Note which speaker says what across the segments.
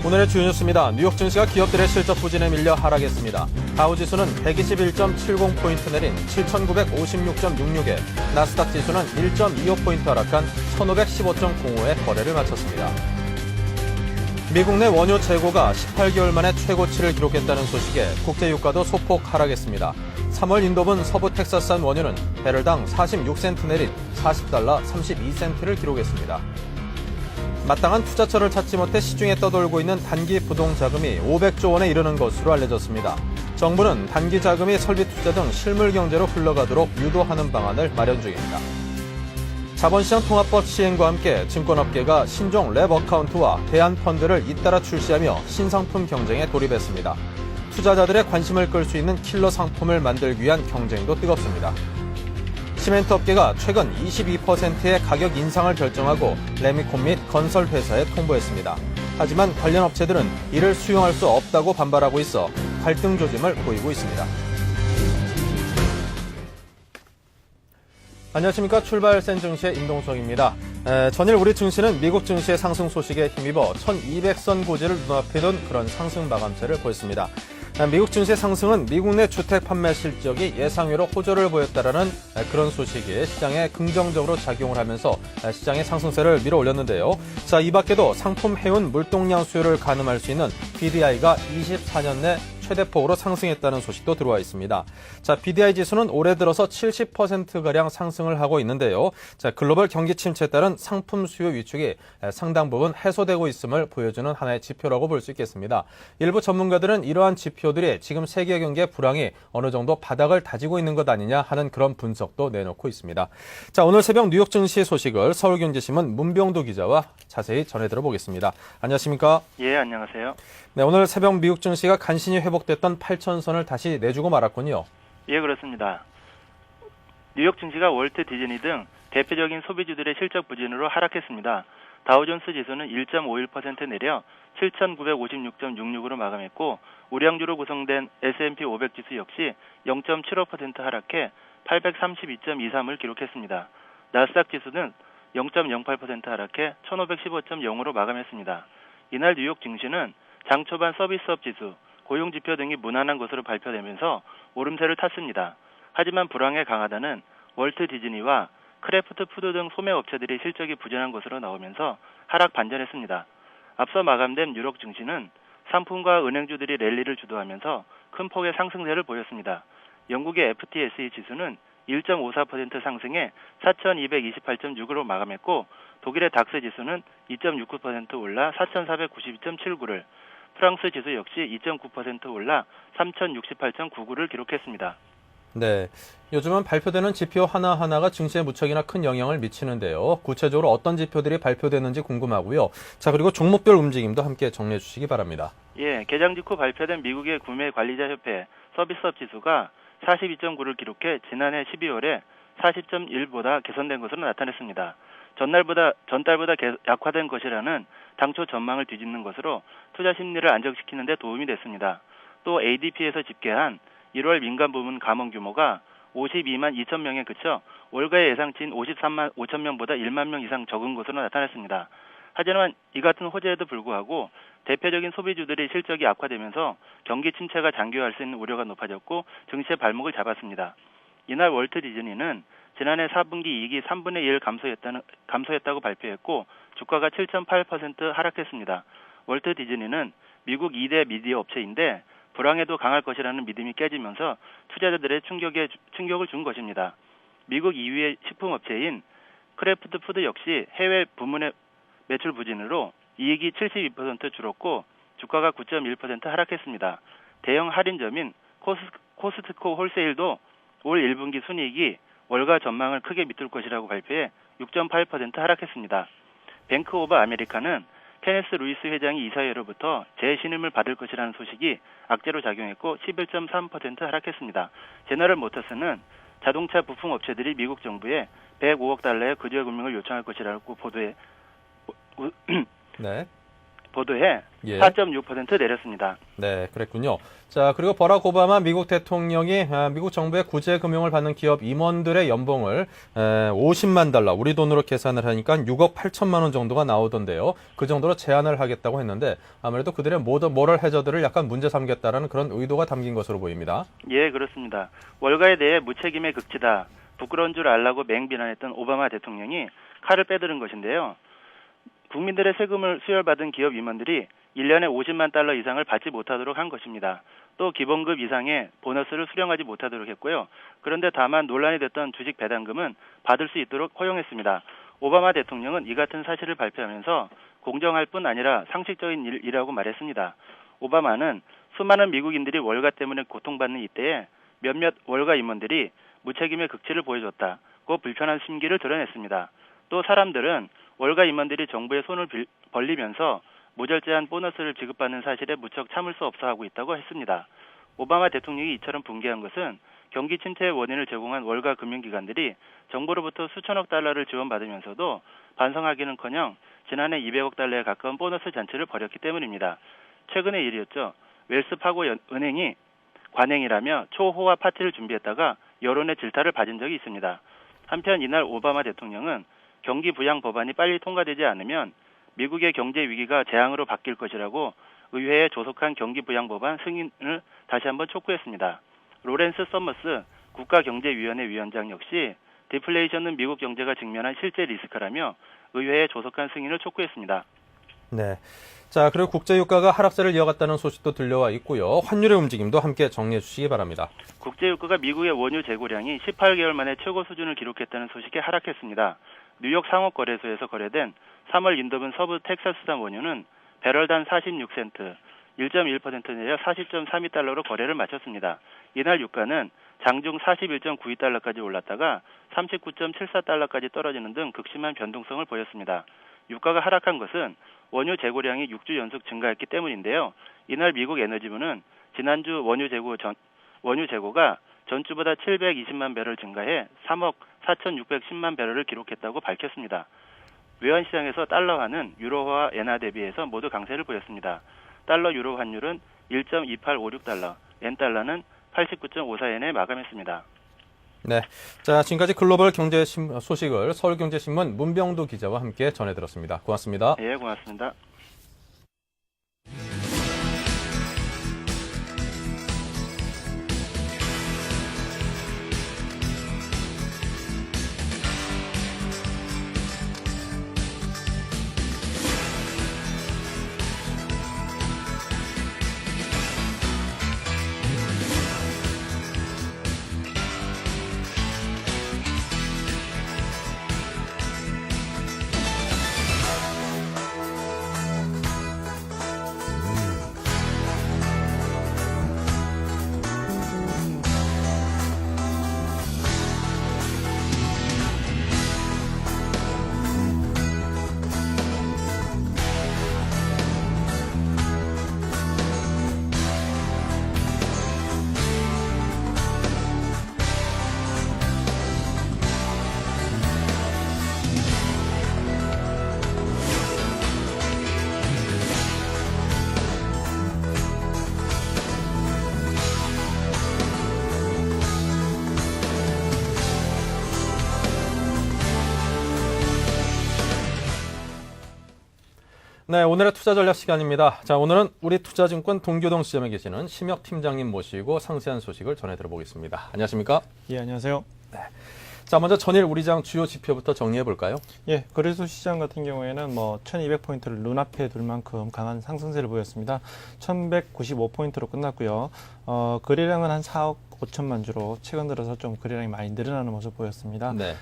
Speaker 1: 오늘의 주요 뉴스입니다. 뉴욕 증시가 기업들의 실적 부진에 밀려 하락했습니다. 다우지수는 121.70포인트 내린 7,956.66에, 나스닥 지수는 1.25포인트 하락한 1,515.05에 거래를 마쳤습니다. 미국 내 원유 재고가 18개월 만에 최고치를 기록했다는 소식에 국제유가도 소폭 하락했습니다. 3월 인도분 서부 텍사스산 원유는 배럴당 46센트 내린 $40 32센트를 기록했습니다. 마땅한 투자처를 찾지 못해 시중에 떠돌고 있는 단기 부동자금이 500조 원에 이르는 것으로 알려졌습니다. 정부는 단기 자금이 설비 투자 등 실물 경제로 흘러가도록 유도하는 방안을 마련 중입니다. 자본시장 통합법 시행과 함께 증권업계가 신종 랩 어카운트와 대안 펀드를 잇따라 출시하며 신상품 경쟁에 돌입했습니다. 투자자들의 관심을 끌 수 있는 킬러 상품을 만들기 위한 경쟁도 뜨겁습니다. 시멘트 업계가 최근 22%의 가격 인상을 결정하고 레미콘 및 건설 회사에 통보했습니다. 하지만 관련 업체들은 이를 수용할 수 없다고 반발하고 있어 갈등 조짐을 보이고 있습니다. 안녕하십니까. 출발센 증시의 임동석입니다. 전일 우리 증시는 미국 증시의 상승 소식에 힘입어 1200선 고지를 눈앞에 둔 그런 상승 마감세를 보였습니다. 미국 증시의 상승은 미국 내 주택 판매 실적이 예상외로 호조를 보였다라는 그런 소식이 시장에 긍정적으로 작용을 하면서 시장의 상승세를 밀어올렸는데요. 자, 이 밖에도 상품 해운 물동량 수요를 가늠할 수 있는 BDI가 24년 내 최대폭으로 상승했다는 소식도 들어와 있습니다. 자, BDI 지수는 올해 들어서 70%가량 상승을 하고 있는데요. 자, 글로벌 경기 침체에 따른 상품 수요 위축이 상당 부분 해소되고 있음을 보여주는 하나의 지표라고 볼 수 있겠습니다. 일부 전문가들은 이러한 지표들이 지금 세계 경기의 불황이 어느 정도 바닥을 다지고 있는 것 아니냐 하는 그런 분석도 내놓고 있습니다. 자, 오늘 새벽 뉴욕 증시 소식을 서울경제신문 문병도 기자와 자세히 전해 들어보겠습니다. 안녕하십니까?
Speaker 2: 예, 안녕하세요.
Speaker 1: 네, 오늘 새벽 미국 증시가 간신히 회복됐던 8,000선을 다시 내주고 말았군요.
Speaker 2: 예, 그렇습니다. 뉴욕 증시가 월트 디즈니 등 대표적인 소비주들의 실적 부진으로 하락했습니다. 다우존스 지수는 1.51% 내려 7,956.66으로 마감했고, 우량주로 구성된 S&P 500 지수 역시 0.75% 하락해 832.23을 기록했습니다. 나스닥 지수는 0.08% 하락해 1,515.0으로 마감했습니다. 이날 뉴욕 증시는 장 초반 서비스업 지수, 고용지표 등이 무난한 것으로 발표되면서 오름세를 탔습니다. 하지만 불황에 강하다는 월트 디즈니와 크래프트 푸드 등 소매업체들이 실적이 부진한 것으로 나오면서 하락 반전했습니다. 앞서 마감된 유럽 증시는 상품과 은행주들이 랠리를 주도하면서 큰 폭의 상승세를 보였습니다. 영국의 FTSE 지수는 1.54% 상승해 4,228.6으로 마감했고, 독일의 닥스 지수는 2.69% 올라 4,492.79를, 프랑스 지수 역시 2.9% 올라 3,068.99를 기록했습니다.
Speaker 1: 네, 요즘은 발표되는 지표 하나하나가 증시에 무척이나 큰 영향을 미치는데요. 구체적으로 어떤 지표들이 발표되는지 궁금하고요. 자, 그리고 종목별 움직임도 함께 정리해 주시기 바랍니다.
Speaker 2: 예, 개장 직후 발표된 미국의 구매관리자협회 서비스업 지수가 42.9를 기록해 지난해 12월에 40.1보다 개선된 것으로 나타냈습니다. 전달보다 약화된 것이라는 당초 전망을 뒤집는 것으로 투자 심리를 안정시키는 데 도움이 됐습니다. 또 ADP에서 집계한 1월 민간 부문 감원 규모가 52만 2천 명에 그쳐 월가의 예상치인 53만 5천 명보다 1만 명 이상 적은 것으로 나타났습니다. 하지만 이 같은 호재에도 불구하고 대표적인 소비주들의 실적이 악화되면서 경기 침체가 장기화할 수 있는 우려가 높아졌고 증시의 발목을 잡았습니다. 이날 월트 디즈니는 지난해 4분기 이익이 3분의 1 감소했다고 발표했고, 주가가 7.8% 하락했습니다. 월트 디즈니는 미국 2대 미디어 업체인데 불황에도 강할 것이라는 믿음이 깨지면서 투자자들의 충격을 준 것입니다. 미국 2위의 식품업체인 크래프트 푸드 역시 해외 부문의 매출 부진으로 이익이 72% 줄었고 주가가 9.1% 하락했습니다. 대형 할인점인 코스트코 홀세일도 올 1분기 순이익이 월가 전망을 크게 밑돌 것이라고 발표해 6.8% 하락했습니다. 뱅크 오브 아메리카는 케네스 루이스 회장이 이사회로부터 재신임을 받을 것이라는 소식이 악재로 작용했고 11.3% 하락했습니다. 제너럴 모터스는 자동차 부품 업체들이 미국 정부에 105억 달러의 구제금융을 요청할 것이라고 보도해
Speaker 1: 네.
Speaker 2: 보도해
Speaker 1: 예.
Speaker 2: 4.6% 내렸습니다.
Speaker 1: 네, 그랬군요. 자, 그리고 버락 오바마 미국 대통령이 미국 정부의 구제 금융을 받는 기업 임원들의 연봉을 50만 달러, 우리 돈으로 계산을 하니까 6억 8천만 원 정도가 나오던데요. 그 정도로 제한을 하겠다고 했는데 아무래도 그들의 모럴 해저들을 약간 문제 삼겠다라는 그런 의도가 담긴 것으로 보입니다.
Speaker 2: 예, 그렇습니다. 월가에 대해 무책임의 극치다, 부끄러운 줄 알라고 맹비난했던 오바마 대통령이 칼을 빼들은 것인데요. 국민들의 세금을 수혈받은 기업 임원들이 1년에 50만 달러 이상을 받지 못하도록 한 것입니다. 또 기본급 이상의 보너스를 수령하지 못하도록 했고요. 그런데 다만 논란이 됐던 주식 배당금은 받을 수 있도록 허용했습니다. 오바마 대통령은 이 같은 사실을 발표하면서 공정할 뿐 아니라 상식적인 일이라고 말했습니다. 오바마는 수많은 미국인들이 월가 때문에 고통받는 이때에 몇몇 월가 임원들이 무책임의 극치를 보여줬다고 불편한 심기를 드러냈습니다. 또 사람들은 월가 임원들이 정부의 손을 벌리면서 무절제한 보너스를 지급받는 사실에 무척 참을 수 없어 하고 있다고 했습니다. 오바마 대통령이 이처럼 붕괴한 것은 경기 침체의 원인을 제공한 월가 금융기관들이 정부로부터 수천억 달러를 지원받으면서도 반성하기는커녕 지난해 200억 달러에 가까운 보너스 잔치를 벌였기 때문입니다. 최근의 일이었죠. 웰스파고 은행이 관행이라며 초호화 파티를 준비했다가 여론의 질타를 받은 적이 있습니다. 한편 이날 오바마 대통령은 경기 부양 법안이 빨리 통과되지 않으면 미국의 경제 위기가 재앙으로 바뀔 것이라고 의회에 조속한 경기 부양 법안 승인을 다시 한번 촉구했습니다. 로렌스 서머스 국가경제위원회 위원장 역시 디플레이션은 미국 경제가 직면한 실제 리스크라며 의회에 조속한 승인을 촉구했습니다.
Speaker 1: 네. 자, 그리고 국제유가가 하락세를 이어갔다는 소식도 들려와 있고요. 환율의 움직임도 함께 정리해 주시기 바랍니다.
Speaker 2: 국제유가가 미국의 원유 재고량이 18개월 만에 최고 수준을 기록했다는 소식에 하락했습니다. 뉴욕 상업거래소에서 거래된 3월 인도분 서부 텍사스산 원유는 배럴당 46센트, 1.1% 내려 40.32달러로 거래를 마쳤습니다. 이날 유가는 장중 41.92달러까지 올랐다가 39.74달러까지 떨어지는 등 극심한 변동성을 보였습니다. 유가가 하락한 것은 원유 재고량이 6주 연속 증가했기 때문인데요. 이날 미국 에너지부는 지난주 원유 재고가 전주보다 720만 배럴 증가해 3억 4,610만 배럴을 기록했다고 밝혔습니다. 외환시장에서 달러화는 유로화와 엔화 대비해서 모두 강세를 보였습니다. 달러 유로 환율은 1.2856달러, 엔달러는 89.54엔에 마감했습니다.
Speaker 1: 네, 자 지금까지 글로벌 경제 소식을 서울경제신문 문병두 기자와 함께 전해들었습니다. 고맙습니다.
Speaker 2: 예, 고맙습니다.
Speaker 1: 네, 오늘의 투자 전략 시간입니다. 자, 오늘은 우리 투자증권 동교동 지점에 계시는 심혁 팀장님 모시고 상세한 소식을 전해 들어보겠습니다. 안녕하십니까?
Speaker 3: 예, 안녕하세요.
Speaker 1: 네. 자, 먼저 전일 우리장 주요 지표부터 정리해 볼까요?
Speaker 3: 예, 거래소 시장 같은 경우에는 1200포인트를 눈앞에 둘 만큼 강한 상승세를 보였습니다. 1195포인트로 끝났고요. 거래량은 한 4억 5천만 주로 최근 들어서 좀 거래량이 많이 늘어나는 모습 보였습니다.
Speaker 1: 네.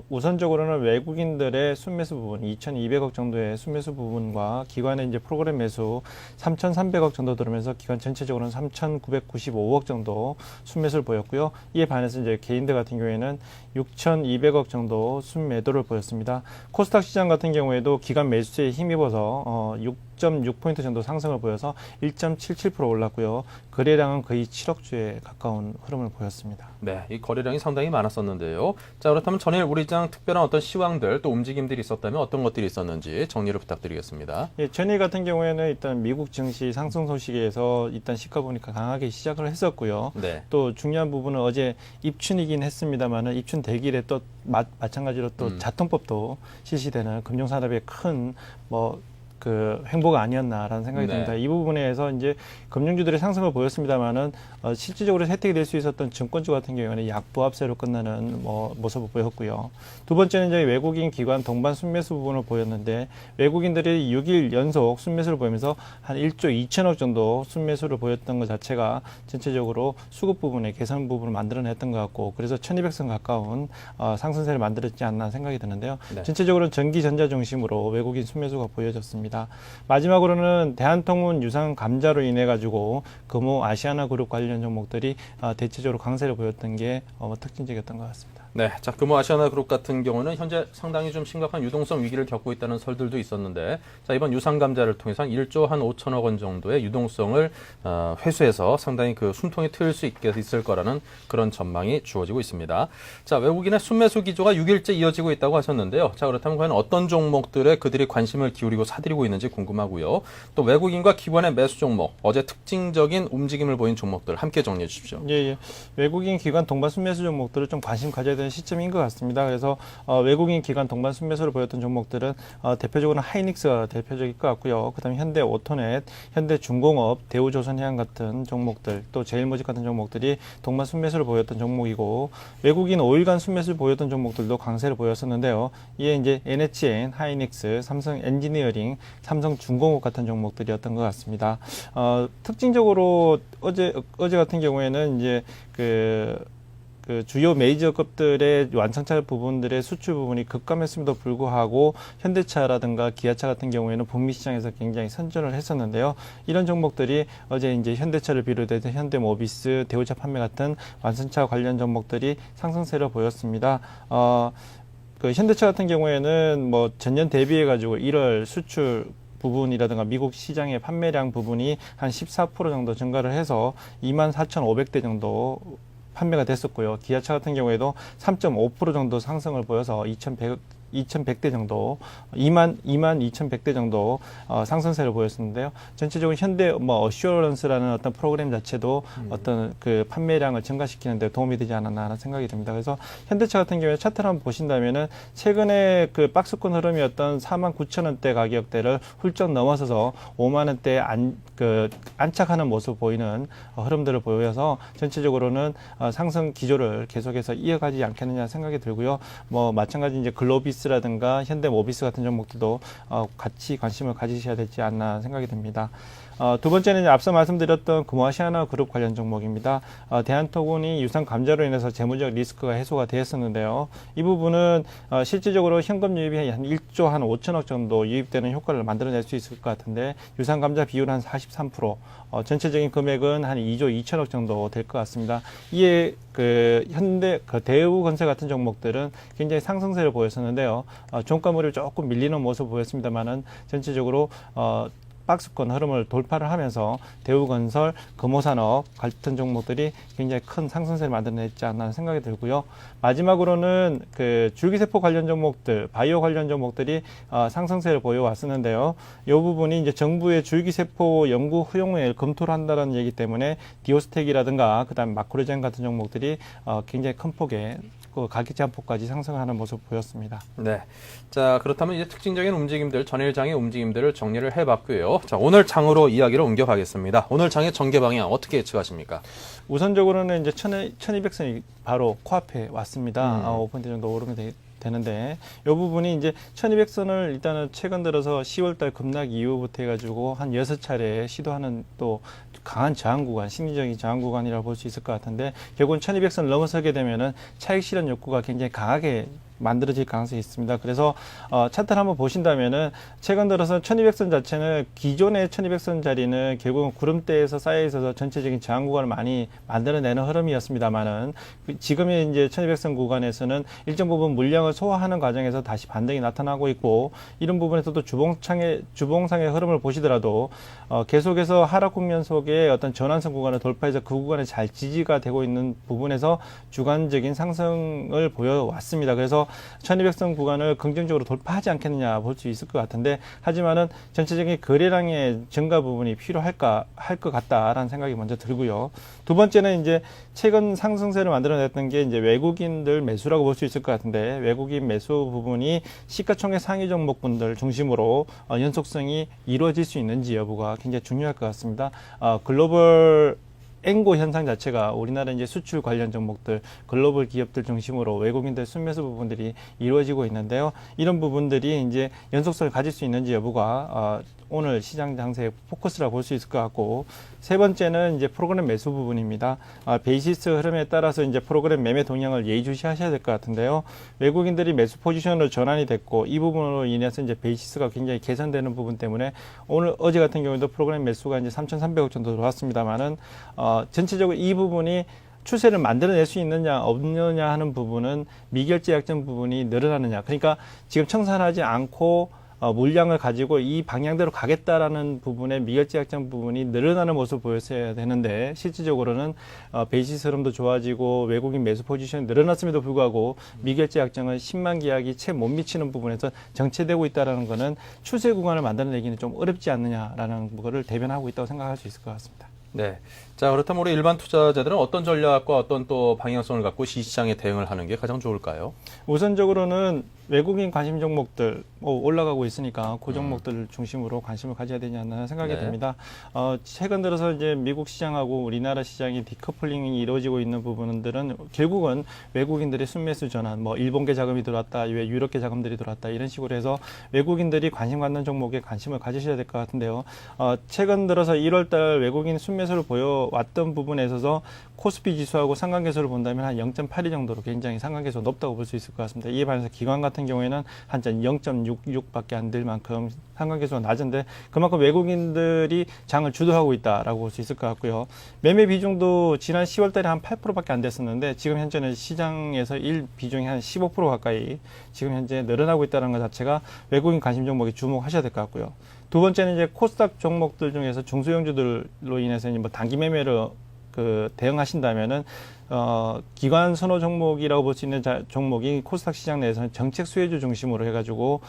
Speaker 3: 우선적으로는 외국인들의 순매수 부분, 2,200억 정도의 순매수 부분과 기관의 이제 프로그램 매수 3,300억 정도 들으면서 기관 전체적으로는 3,995억 정도 순매수를 보였고요. 이에 반해서 이제 개인들 같은 경우에는 6,200억 정도 순매도를 보였습니다. 코스닥 시장 같은 경우에도 기관 매수세에 힘입어서 6.6포인트 정도 상승을 보여서 1.77% 올랐고요. 거래량은 거의 7억 주에 가까운 가까운 흐름을 보였습니다.
Speaker 1: 네, 이 거래량이 상당히 많았었는데요. 자, 그렇다면 전일 우리장 특별한 어떤 시황들 또 움직임들이 있었다면 어떤 것들이 있었는지 정리를 부탁드리겠습니다.
Speaker 3: 예, 전일 같은 경우에는 일단 미국 증시 상승 소식에서 일단 시가 보니까 강하게 시작을 했었고요.
Speaker 1: 네.
Speaker 3: 또 중요한 부분은 어제 입춘이긴 했습니다만은 입춘 대길에 또 마찬가지로 또 자통법도 실시되는 금융산업의 큰 그 행보가 아니었나라는 생각이
Speaker 1: 네.
Speaker 3: 듭니다. 이 부분에서 이제 금융주들의 상승을 보였습니다만은 실질적으로 혜택이 될 수 있었던 증권주 같은 경우에는 약보합세로 끝나는 모습을 보였고요. 두 번째는 이제 외국인 기관 동반 순매수 부분을 보였는데 외국인들이 6일 연속 순매수를 보이면서 한 1조 2천억 정도 순매수를 보였던 것 자체가 전체적으로 수급 부분에 개선 부분을 만들어냈던 것 같고 그래서 1200선 가까운 상승세를 만들었지 않나 생각이 드는데요.
Speaker 1: 네.
Speaker 3: 전체적으로 전기 전자 중심으로 외국인 순매수가 보여졌습니다. 마지막으로는 대한통운 유상 감자로 인해 가지고 금호 아시아나그룹 관련 종목들이 대체적으로 강세를 보였던 게 특징적이었던 것 같습니다.
Speaker 1: 네, 자, 금호 아시아나그룹 같은 경우는 현재 상당히 좀 심각한 유동성 위기를 겪고 있다는 설들도 있었는데, 자, 이번 유상감자를 통해서 한 1조 한 5천억 원 정도의 유동성을 회수해서 상당히 그 숨통이 트일 수 있을 거라는 그런 전망이 주어지고 있습니다. 자, 외국인의 순매수 기조가 6일째 이어지고 있다고 하셨는데요. 자, 그렇다면 과연 어떤 종목들에 그들이 관심을 기울이고 사들이고 있는지 궁금하고요. 또 외국인과 기관의 매수 종목, 어제 특징적인 움직임을 보인 종목들 함께 정리해 주십시오.
Speaker 3: 예. 외국인 기관 동반 순매수 종목들을 좀 관심 가져야 되는 시점인 것 같습니다. 그래서 외국인 기관 동반 순매수를 보였던 종목들은 대표적으로 하이닉스가 대표적일 것 같고요. 그다음에 현대오토넷, 현대중공업, 대우조선해양 같은 종목들, 또 제일모직 같은 종목들이 동반 순매수를 보였던 종목이고 외국인 5일간 순매수를 보였던 종목들도 강세를 보였었는데요. 이에 이제 NHN, 하이닉스, 삼성 엔지니어링, 삼성중공업 같은 종목들이었던 것 같습니다. 특징적으로 어제 같은 경우에는 이제 그 주요 메이저급들의 완성차 부분들의 수출 부분이 급감했음에도 불구하고 현대차라든가 기아차 같은 경우에는 북미 시장에서 굉장히 선전을 했었는데요. 이런 종목들이 어제 이제 현대차를 비롯해서 현대모비스, 대우차 판매 같은 완성차 관련 종목들이 상승세를 보였습니다. 현대차 같은 경우에는 전년 대비해 가지고 1월 수출 부분이라든가 미국 시장의 판매량 부분이 한 14% 정도 증가를 해서 24,500대 정도 판매가 됐었고요. 기아차 같은 경우에도 3.5% 정도 상승을 보여서 2,100대 정도, 22,100대 정도 상승세를 보였었는데요. 전체적으로 현대 어슈어런스라는 어떤 프로그램 자체도 어떤 그 판매량을 증가시키는 데 도움이 되지 않았나 하는 생각이 듭니다. 그래서 현대차 같은 경우에 차트를 한번 보신다면은 최근에 그 박스권 흐름이었던 49,000원대 가격대를 훌쩍 넘어서서 5만 원대에 안착하는 모습 보이는 흐름들을 보여서 전체적으로는 상승 기조를 계속해서 이어가지 않겠느냐 생각이 들고요. 마찬가지 이제 글로비스라든가 현대모비스 같은 종목들도 같이 관심을 가지셔야 되지 않나 생각이 듭니다. 두 번째는 이제 앞서 말씀드렸던 금호아시아나그룹 관련 종목입니다. 대한통운이 유상 감자로 인해서 재무적 리스크가 해소가 되었었는데요. 이 부분은 실질적으로 현금 유입이 한 1조 한 5천억 정도 유입되는 효과를 만들어낼 수 있을 것 같은데 유상 감자 비율 한 43%, 전체적인 금액은 한 2조 2천억 정도 될 것 같습니다. 이에 대우건설 같은 종목들은 굉장히 상승세를 보였었는데요. 종가물이 조금 밀리는 모습을 보였습니다만은 전체적으로 박스권 흐름을 돌파를 하면서 대우건설, 금호산업 같은 종목들이 굉장히 큰 상승세를 만들어냈지 않나 생각이 들고요. 마지막으로는 그 줄기세포 관련 종목들, 바이오 관련 종목들이 상승세를 보여왔었는데요. 이 부분이 이제 정부의 줄기세포 연구 허용을 검토를 한다는 얘기 때문에 디오스텍이라든가 그다음 마크로젠 같은 종목들이 굉장히 큰 폭의 가격 제한폭까지 상승하는 모습 보였습니다.
Speaker 1: 네. 자, 그렇다면 이제 특징적인 움직임들, 전일장의 움직임들을 정리를 해봤고요. 자, 오늘 장으로 이야기를 옮겨가겠습니다. 오늘 장의 전개 방향 어떻게 예측하십니까?
Speaker 3: 우선적으로는 이제 1200선이 바로 코앞에 왔습니다. 5% 정도 오르면 되는데 이 부분이 이제 1200선을 일단은 최근 들어서 10월달 급락 이후부터 해가지고 한 6차례 시도하는 또 강한 저항 구간, 심리적인 저항 구간이라고 볼 수 있을 것 같은데 결국은 1200선을 넘어서게 되면은 차익 실현 욕구가 굉장히 강하게 만들어질 가능성이 있습니다. 그래서 차트를 한번 보신다면은 최근 들어서 1200선 자체는 기존의 1200선 자리는 결국은 구름대에서 쌓여 있어서 전체적인 저항 구간을 많이 만들어내는 흐름이었습니다만은 지금의 이제 1200선 구간에서는 일정 부분 물량을 소화하는 과정에서 다시 반등이 나타나고 있고, 이런 부분에서도 주봉상의 흐름을 보시더라도 계속해서 하락 국면 속에 어떤 전환선 구간을 돌파해서 그 구간에 잘 지지가 되고 있는 부분에서 주간적인 상승을 보여왔습니다. 그래서 1200선 구간을 긍정적으로 돌파하지 않겠느냐 볼 수 있을 것 같은데, 하지만은 전체적인 거래량의 증가 부분이 할 것 같다라는 생각이 먼저 들고요. 두 번째는 이제 최근 상승세를 만들어냈던 게 이제 외국인들 매수라고 볼 수 있을 것 같은데, 외국인 매수 부분이 시가총액 상위 종목분들 중심으로 연속성이 이루어질 수 있는지 여부가 굉장히 중요할 것 같습니다. 글로벌 앵고 현상 자체가 우리나라 이제 수출 관련 종목들, 글로벌 기업들 중심으로 외국인들 순매수 부분들이 이루어지고 있는데요. 이런 부분들이 이제 연속성을 가질 수 있는지 여부가 오늘 시장 장세의 포커스라고 볼 수 있을 것 같고, 세 번째는 이제 프로그램 매수 부분입니다. 베이시스 흐름에 따라서 이제 프로그램 매매 동향을 예의주시하셔야 될 것 같은데요. 외국인들이 매수 포지션으로 전환이 됐고, 이 부분으로 인해서 이제 베이시스가 굉장히 개선되는 부분 때문에 어제 같은 경우에도 프로그램 매수가 이제 3,300억 정도 들어왔습니다만은 전체적으로 이 부분이 추세를 만들어낼 수 있느냐 없느냐 하는 부분은 미결제 약정 부분이 늘어나느냐, 그러니까 지금 청산하지 않고 물량을 가지고 이 방향대로 가겠다라는 부분에 미결제 약정 부분이 늘어나는 모습을 보였어야 되는데, 실질적으로는 베이시스 흐름도 좋아지고 외국인 매수 포지션이 늘어났음에도 불구하고 미결제 약정은 10만 계약이 채 못 미치는 부분에서 정체되고 있다는 것은 추세 구간을 만들어내기는 좀 어렵지 않느냐라는 것을 대변하고 있다고 생각할 수 있을 것 같습니다.
Speaker 1: 네. 자, 그렇다면 우리 일반 투자자들은 어떤 전략과 어떤 또 방향성을 갖고 시장에 대응을 하는 게 가장 좋을까요?
Speaker 3: 우선적으로는 외국인 관심 종목들 올라가고 있으니까 그 종목들 중심으로 관심을 가져야 되지 않나 생각이
Speaker 1: 네.
Speaker 3: 듭니다. 최근 들어서 이제 미국 시장하고 우리나라 시장이 디커플링이 이루어지고 있는 부분들은 결국은 외국인들의 순매수 전환, 뭐 일본계 자금이 들어왔다, 유럽계 자금들이 들어왔다, 이런 식으로 해서 외국인들이 관심 갖는 종목에 관심을 가지셔야 될 것 같은데요. 최근 들어서 1월달 외국인 순매수를 보여왔던 부분에 있어서 코스피 지수하고 상관계수를 본다면 한 0.82 정도로 굉장히 상관계수가 높다고 볼 수 있을 것 같습니다. 이에 반해서 기관 같은 경우에는 한 0.66밖에 안 될 만큼 상관계수가 낮은데, 그만큼 외국인들이 장을 주도하고 있다라고 볼 수 있을 것 같고요. 매매 비중도 지난 10월달에 한 8%밖에 안 됐었는데, 지금 현재는 시장에서 비중이 한 15% 가까이 지금 현재 늘어나고 있다는 것 자체가 외국인 관심 종목에 주목하셔야 될 것 같고요. 두 번째는 이제 코스닥 종목들 중에서 중소형주들로 인해서 뭐 단기 매매를 대응하신다면은 기관 선호 종목이라고 볼 수 있는 종목이 코스닥 시장 내에서는 정책 수혜주 중심으로 해가지고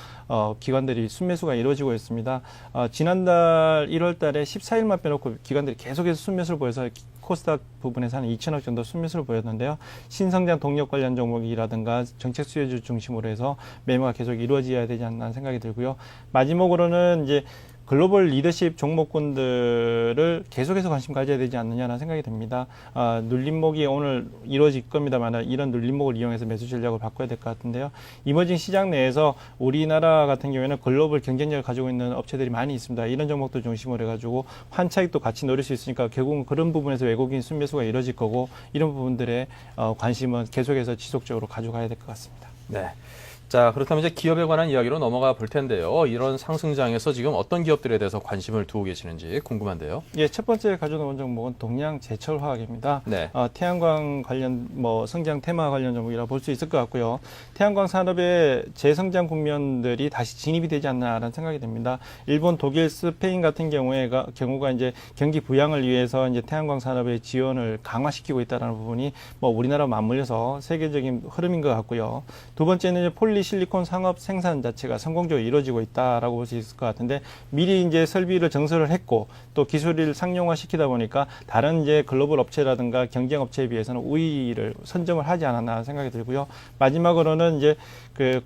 Speaker 3: 기관들이 순매수가 이루어지고 있습니다. 지난달 1월달에 14일만 빼놓고 기관들이 계속해서 순매수를 보여서 코스닥 부분에서 한 2천억 정도 순매수를 보였는데요. 신성장 동력 관련 종목이라든가 정책 수혜주 중심으로 해서 매매가 계속 이루어져야 되지 않나 생각이 들고요. 마지막으로는 이제 글로벌 리더십 종목군들을 계속해서 관심 가져야 되지 않느냐는 생각이 듭니다. 눌림목이 오늘 이루어질 겁니다만, 이런 눌림목을 이용해서 매수 전략을 바꿔야 될 것 같은데요. 이머징 시장 내에서 우리나라 같은 경우에는 글로벌 경쟁력을 가지고 있는 업체들이 많이 있습니다. 이런 종목들 중심으로 해가지고 환차익도 같이 노릴 수 있으니까 결국은 그런 부분에서 외국인 순매수가 이루어질 거고, 이런 부분들의 관심은 계속해서 지속적으로 가져가야 될 것 같습니다.
Speaker 1: 네. 자, 그렇다면 이제 기업에 관한 이야기로 넘어가 볼 텐데요. 이런 상승장에서 지금 어떤 기업들에 대해서 관심을 두고 계시는지 궁금한데요.
Speaker 3: 예, 첫 번째 가져온 종목은 동양제철화학입니다.
Speaker 1: 네.
Speaker 3: 태양광 관련 성장 테마 관련 종목이라 볼 수 있을 것 같고요. 태양광 산업의 재성장 국면들이 다시 진입이 되지 않나라는 생각이 듭니다. 일본, 독일, 스페인 같은 경우가 이제 경기 부양을 위해서 이제 태양광 산업의 지원을 강화시키고 있다는 부분이 우리나라 맞물려서 세계적인 흐름인 것 같고요. 두 번째는 이제 폴리실리콘 상업 생산 자체가 성공적으로 이루어지고 있다라고 볼 수 있을 것 같은데, 미리 이제 설비를 정설을 했고 또 기술을 상용화 시키다 보니까 다른 이제 글로벌 업체라든가 경쟁 업체에 비해서는 우위를 선점을 하지 않았나 생각이 들고요. 마지막으로는 이제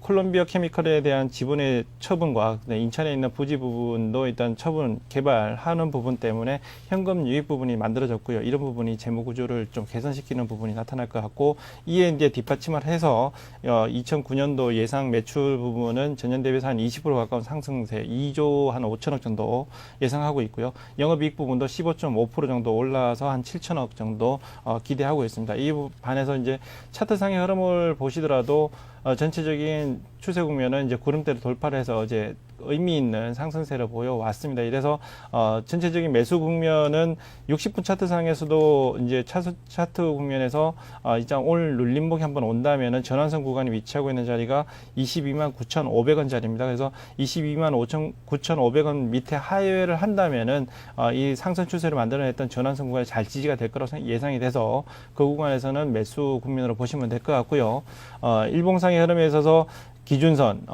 Speaker 3: 콜롬비아 케미컬에 대한 지분의 처분과 인천에 있는 부지 부분도 일단 처분 개발하는 부분 때문에 현금 유입 부분이 만들어졌고요. 이런 부분이 재무 구조를 좀 개선시키는 부분이 나타날 것 같고, 이에 이제 뒷받침을 해서 2009년도 예상 매출 부분은 전년 대비해서 한 20% 가까운 상승세, 2조 한 5천억 정도 예상하고 있고요. 영업이익 부분도 15.5% 정도 올라서 한 7천억 정도 기대하고 있습니다. 이 반에서 이제 차트상의 흐름을 보시더라도 전체적인 추세 국면은 이제 구름대를 돌파를 해서 이제 의미 있는 상승세를 보여왔습니다. 이래서 전체적인 매수 국면은 60분 차트상에서도 이제 차트 국면에서 이장 오늘 눌림목이 한번 온다면은 전환선 구간이 위치하고 있는 자리가 22만 9,500원 자리입니다. 그래서 22만 9,500원 밑에 하회를 한다면은 이 상승 추세를 만들어냈던 전환선 구간이 잘 지지가 될 거라고 예상이 돼서 그 구간에서는 매수 국면으로 보시면 될 것 같고요. 일봉상의 흐름에 있어서 기준선,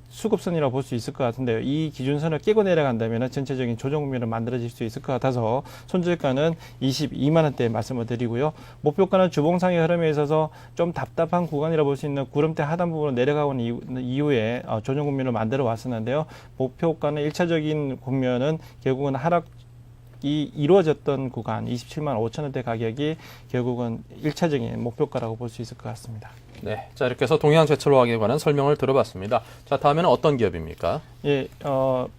Speaker 3: 수급선이라고 볼 수 있을 것 같은데요. 이 기준선을 깨고 내려간다면 전체적인 조정 국면을 만들어질 수 있을 것 같아서 손절가는 22만원대 말씀을 드리고요. 목표가는 주봉상의 흐름에 있어서 좀 답답한 구간이라고 볼 수 있는 구름대 하단 부분으로 내려가는 이후에 조정 국면을 만들어 왔었는데요. 목표가는 1차적인 국면은 결국은 하락이 이루어졌던 구간 27만 5천원대 가격이 결국은 1차적인 목표가라고 볼 수 있을 것 같습니다.
Speaker 1: 네, 자 이렇게 해서 동양제철화학에 관한 설명을 들어봤습니다. 자 다음에는 어떤 기업입니까?
Speaker 3: 예,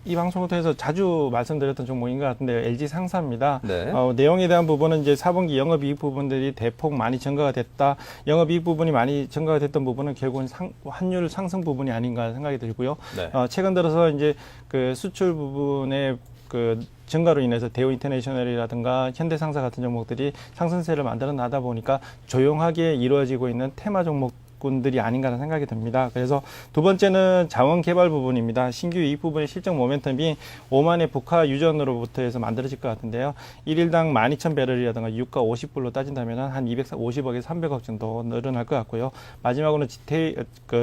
Speaker 3: 이 방송을 통해서 자주 말씀드렸던 종목인 것 같은데요. LG 상사입니다.
Speaker 1: 네.
Speaker 3: 내용에 대한 부분은 이제 4분기 영업이익 부분들이 대폭 많이 증가가 됐다. 영업이익 부분이 많이 증가가 됐던 부분은 결국은 환율 상승 부분이 아닌가 생각이 들고요.
Speaker 1: 네.
Speaker 3: 최근 들어서 이제 그 수출 부분의 그 증가로 인해서 대우 인터내셔널이라든가 현대상사 같은 종목들이 상승세를 만들어 나다 보니까 조용하게 이루어지고 있는 테마 종목군들이 아닌가라는 생각이 듭니다. 그래서 두 번째는 자원 개발 부분입니다. 신규 이익 부분의 실적 모멘텀이 오만의 북하 유전으로부터 해서 만들어질 것 같은데요. 1일당 12,000배럴이라든가 유가 50불로 따진다면 한 250억에서 300억 정도 늘어날 것 같고요. 마지막으로는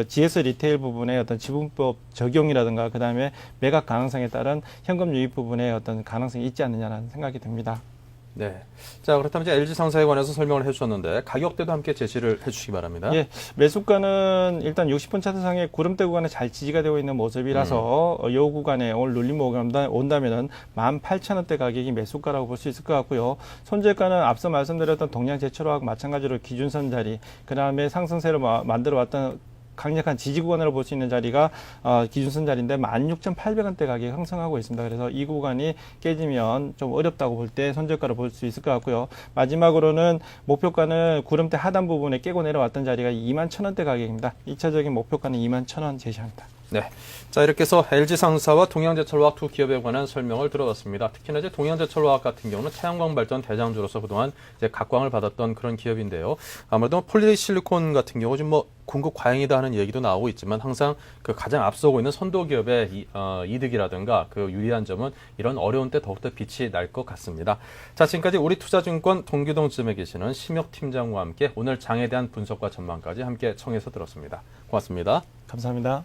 Speaker 3: GS 리테일 부분의 어떤 지분법 적용이라든가 그 다음에 매각 가능성에 따른 현금 유입 부분의 어떤 가능성이 있지 않느냐라는 생각이 듭니다.
Speaker 1: 네. 자, 그렇다면 이제 LG상사에 관해서 설명을 해주셨는데 가격대도 함께 제시를 해주시기 바랍니다.
Speaker 3: 예, 매수가는 일단 60분 차트상에 구름대 구간에 잘 지지가 되고 있는 모습이라서 이 구간에 오늘 눌림목이 온다면은 18,000원대 가격이 매수가라고 볼 수 있을 것 같고요. 손절가는 앞서 말씀드렸던 동양제철화학 마찬가지로 기준선 자리, 그 다음에 상승세를 만들어 왔던 강력한 지지 구간으로 볼 수 있는 자리가 기준선 자리인데 16,800원대 가격이 형성하고 있습니다. 그래서 이 구간이 깨지면 좀 어렵다고 볼 때 손절가로 볼 수 있을 것 같고요. 마지막으로는 목표가는 구름대 하단 부분에 깨고 내려왔던 자리가 21,000원대 가격입니다. 2차적인 목표가는 21,000원 제시합니다.
Speaker 1: 네. 자, 이렇게 해서 LG상사와 동양제철화학 두 기업에 관한 설명을 들어봤습니다. 특히나 이제 동양제철화학 같은 경우는 태양광 발전 대장주로서 그동안 이제 각광을 받았던 그런 기업인데요. 아무래도 폴리실리콘 같은 경우 좀 궁극 과잉이다 하는 얘기도 나오고 있지만 항상 그 가장 앞서고 있는 선도 기업의 이득이라든가 그 유리한 점은 이런 어려운 때 더욱더 빛이 날 것 같습니다. 자, 지금까지 우리투자증권 동규동쯤에 계시는 심혁 팀장과 함께 오늘 장에 대한 분석과 전망까지 함께 청해서 들었습니다. 고맙습니다.
Speaker 3: 감사합니다.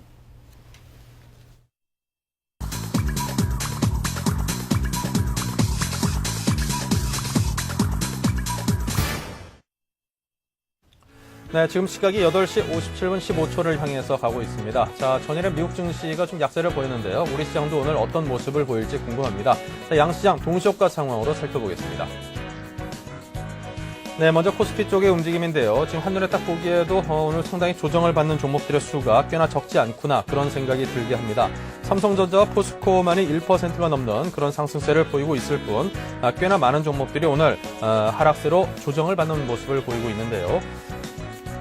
Speaker 1: 네, 지금 시각이 8시 57분 15초를 향해서 가고 있습니다. 자, 전일에 미국 증시가 좀 약세를 보였는데요. 우리 시장도 오늘 어떤 모습을 보일지 궁금합니다. 자, 양시장 동시효과 상황으로 살펴보겠습니다. 네, 먼저 코스피 쪽의 움직임인데요. 지금 한눈에 딱 보기에도 오늘 상당히 조정을 받는 종목들의 수가 꽤나 적지 않구나 그런 생각이 들게 합니다. 삼성전자와 포스코만이 1%가 넘는 그런 상승세를 보이고 있을 뿐 꽤나 많은 종목들이 오늘 하락세로 조정을 받는 모습을 보이고 있는데요.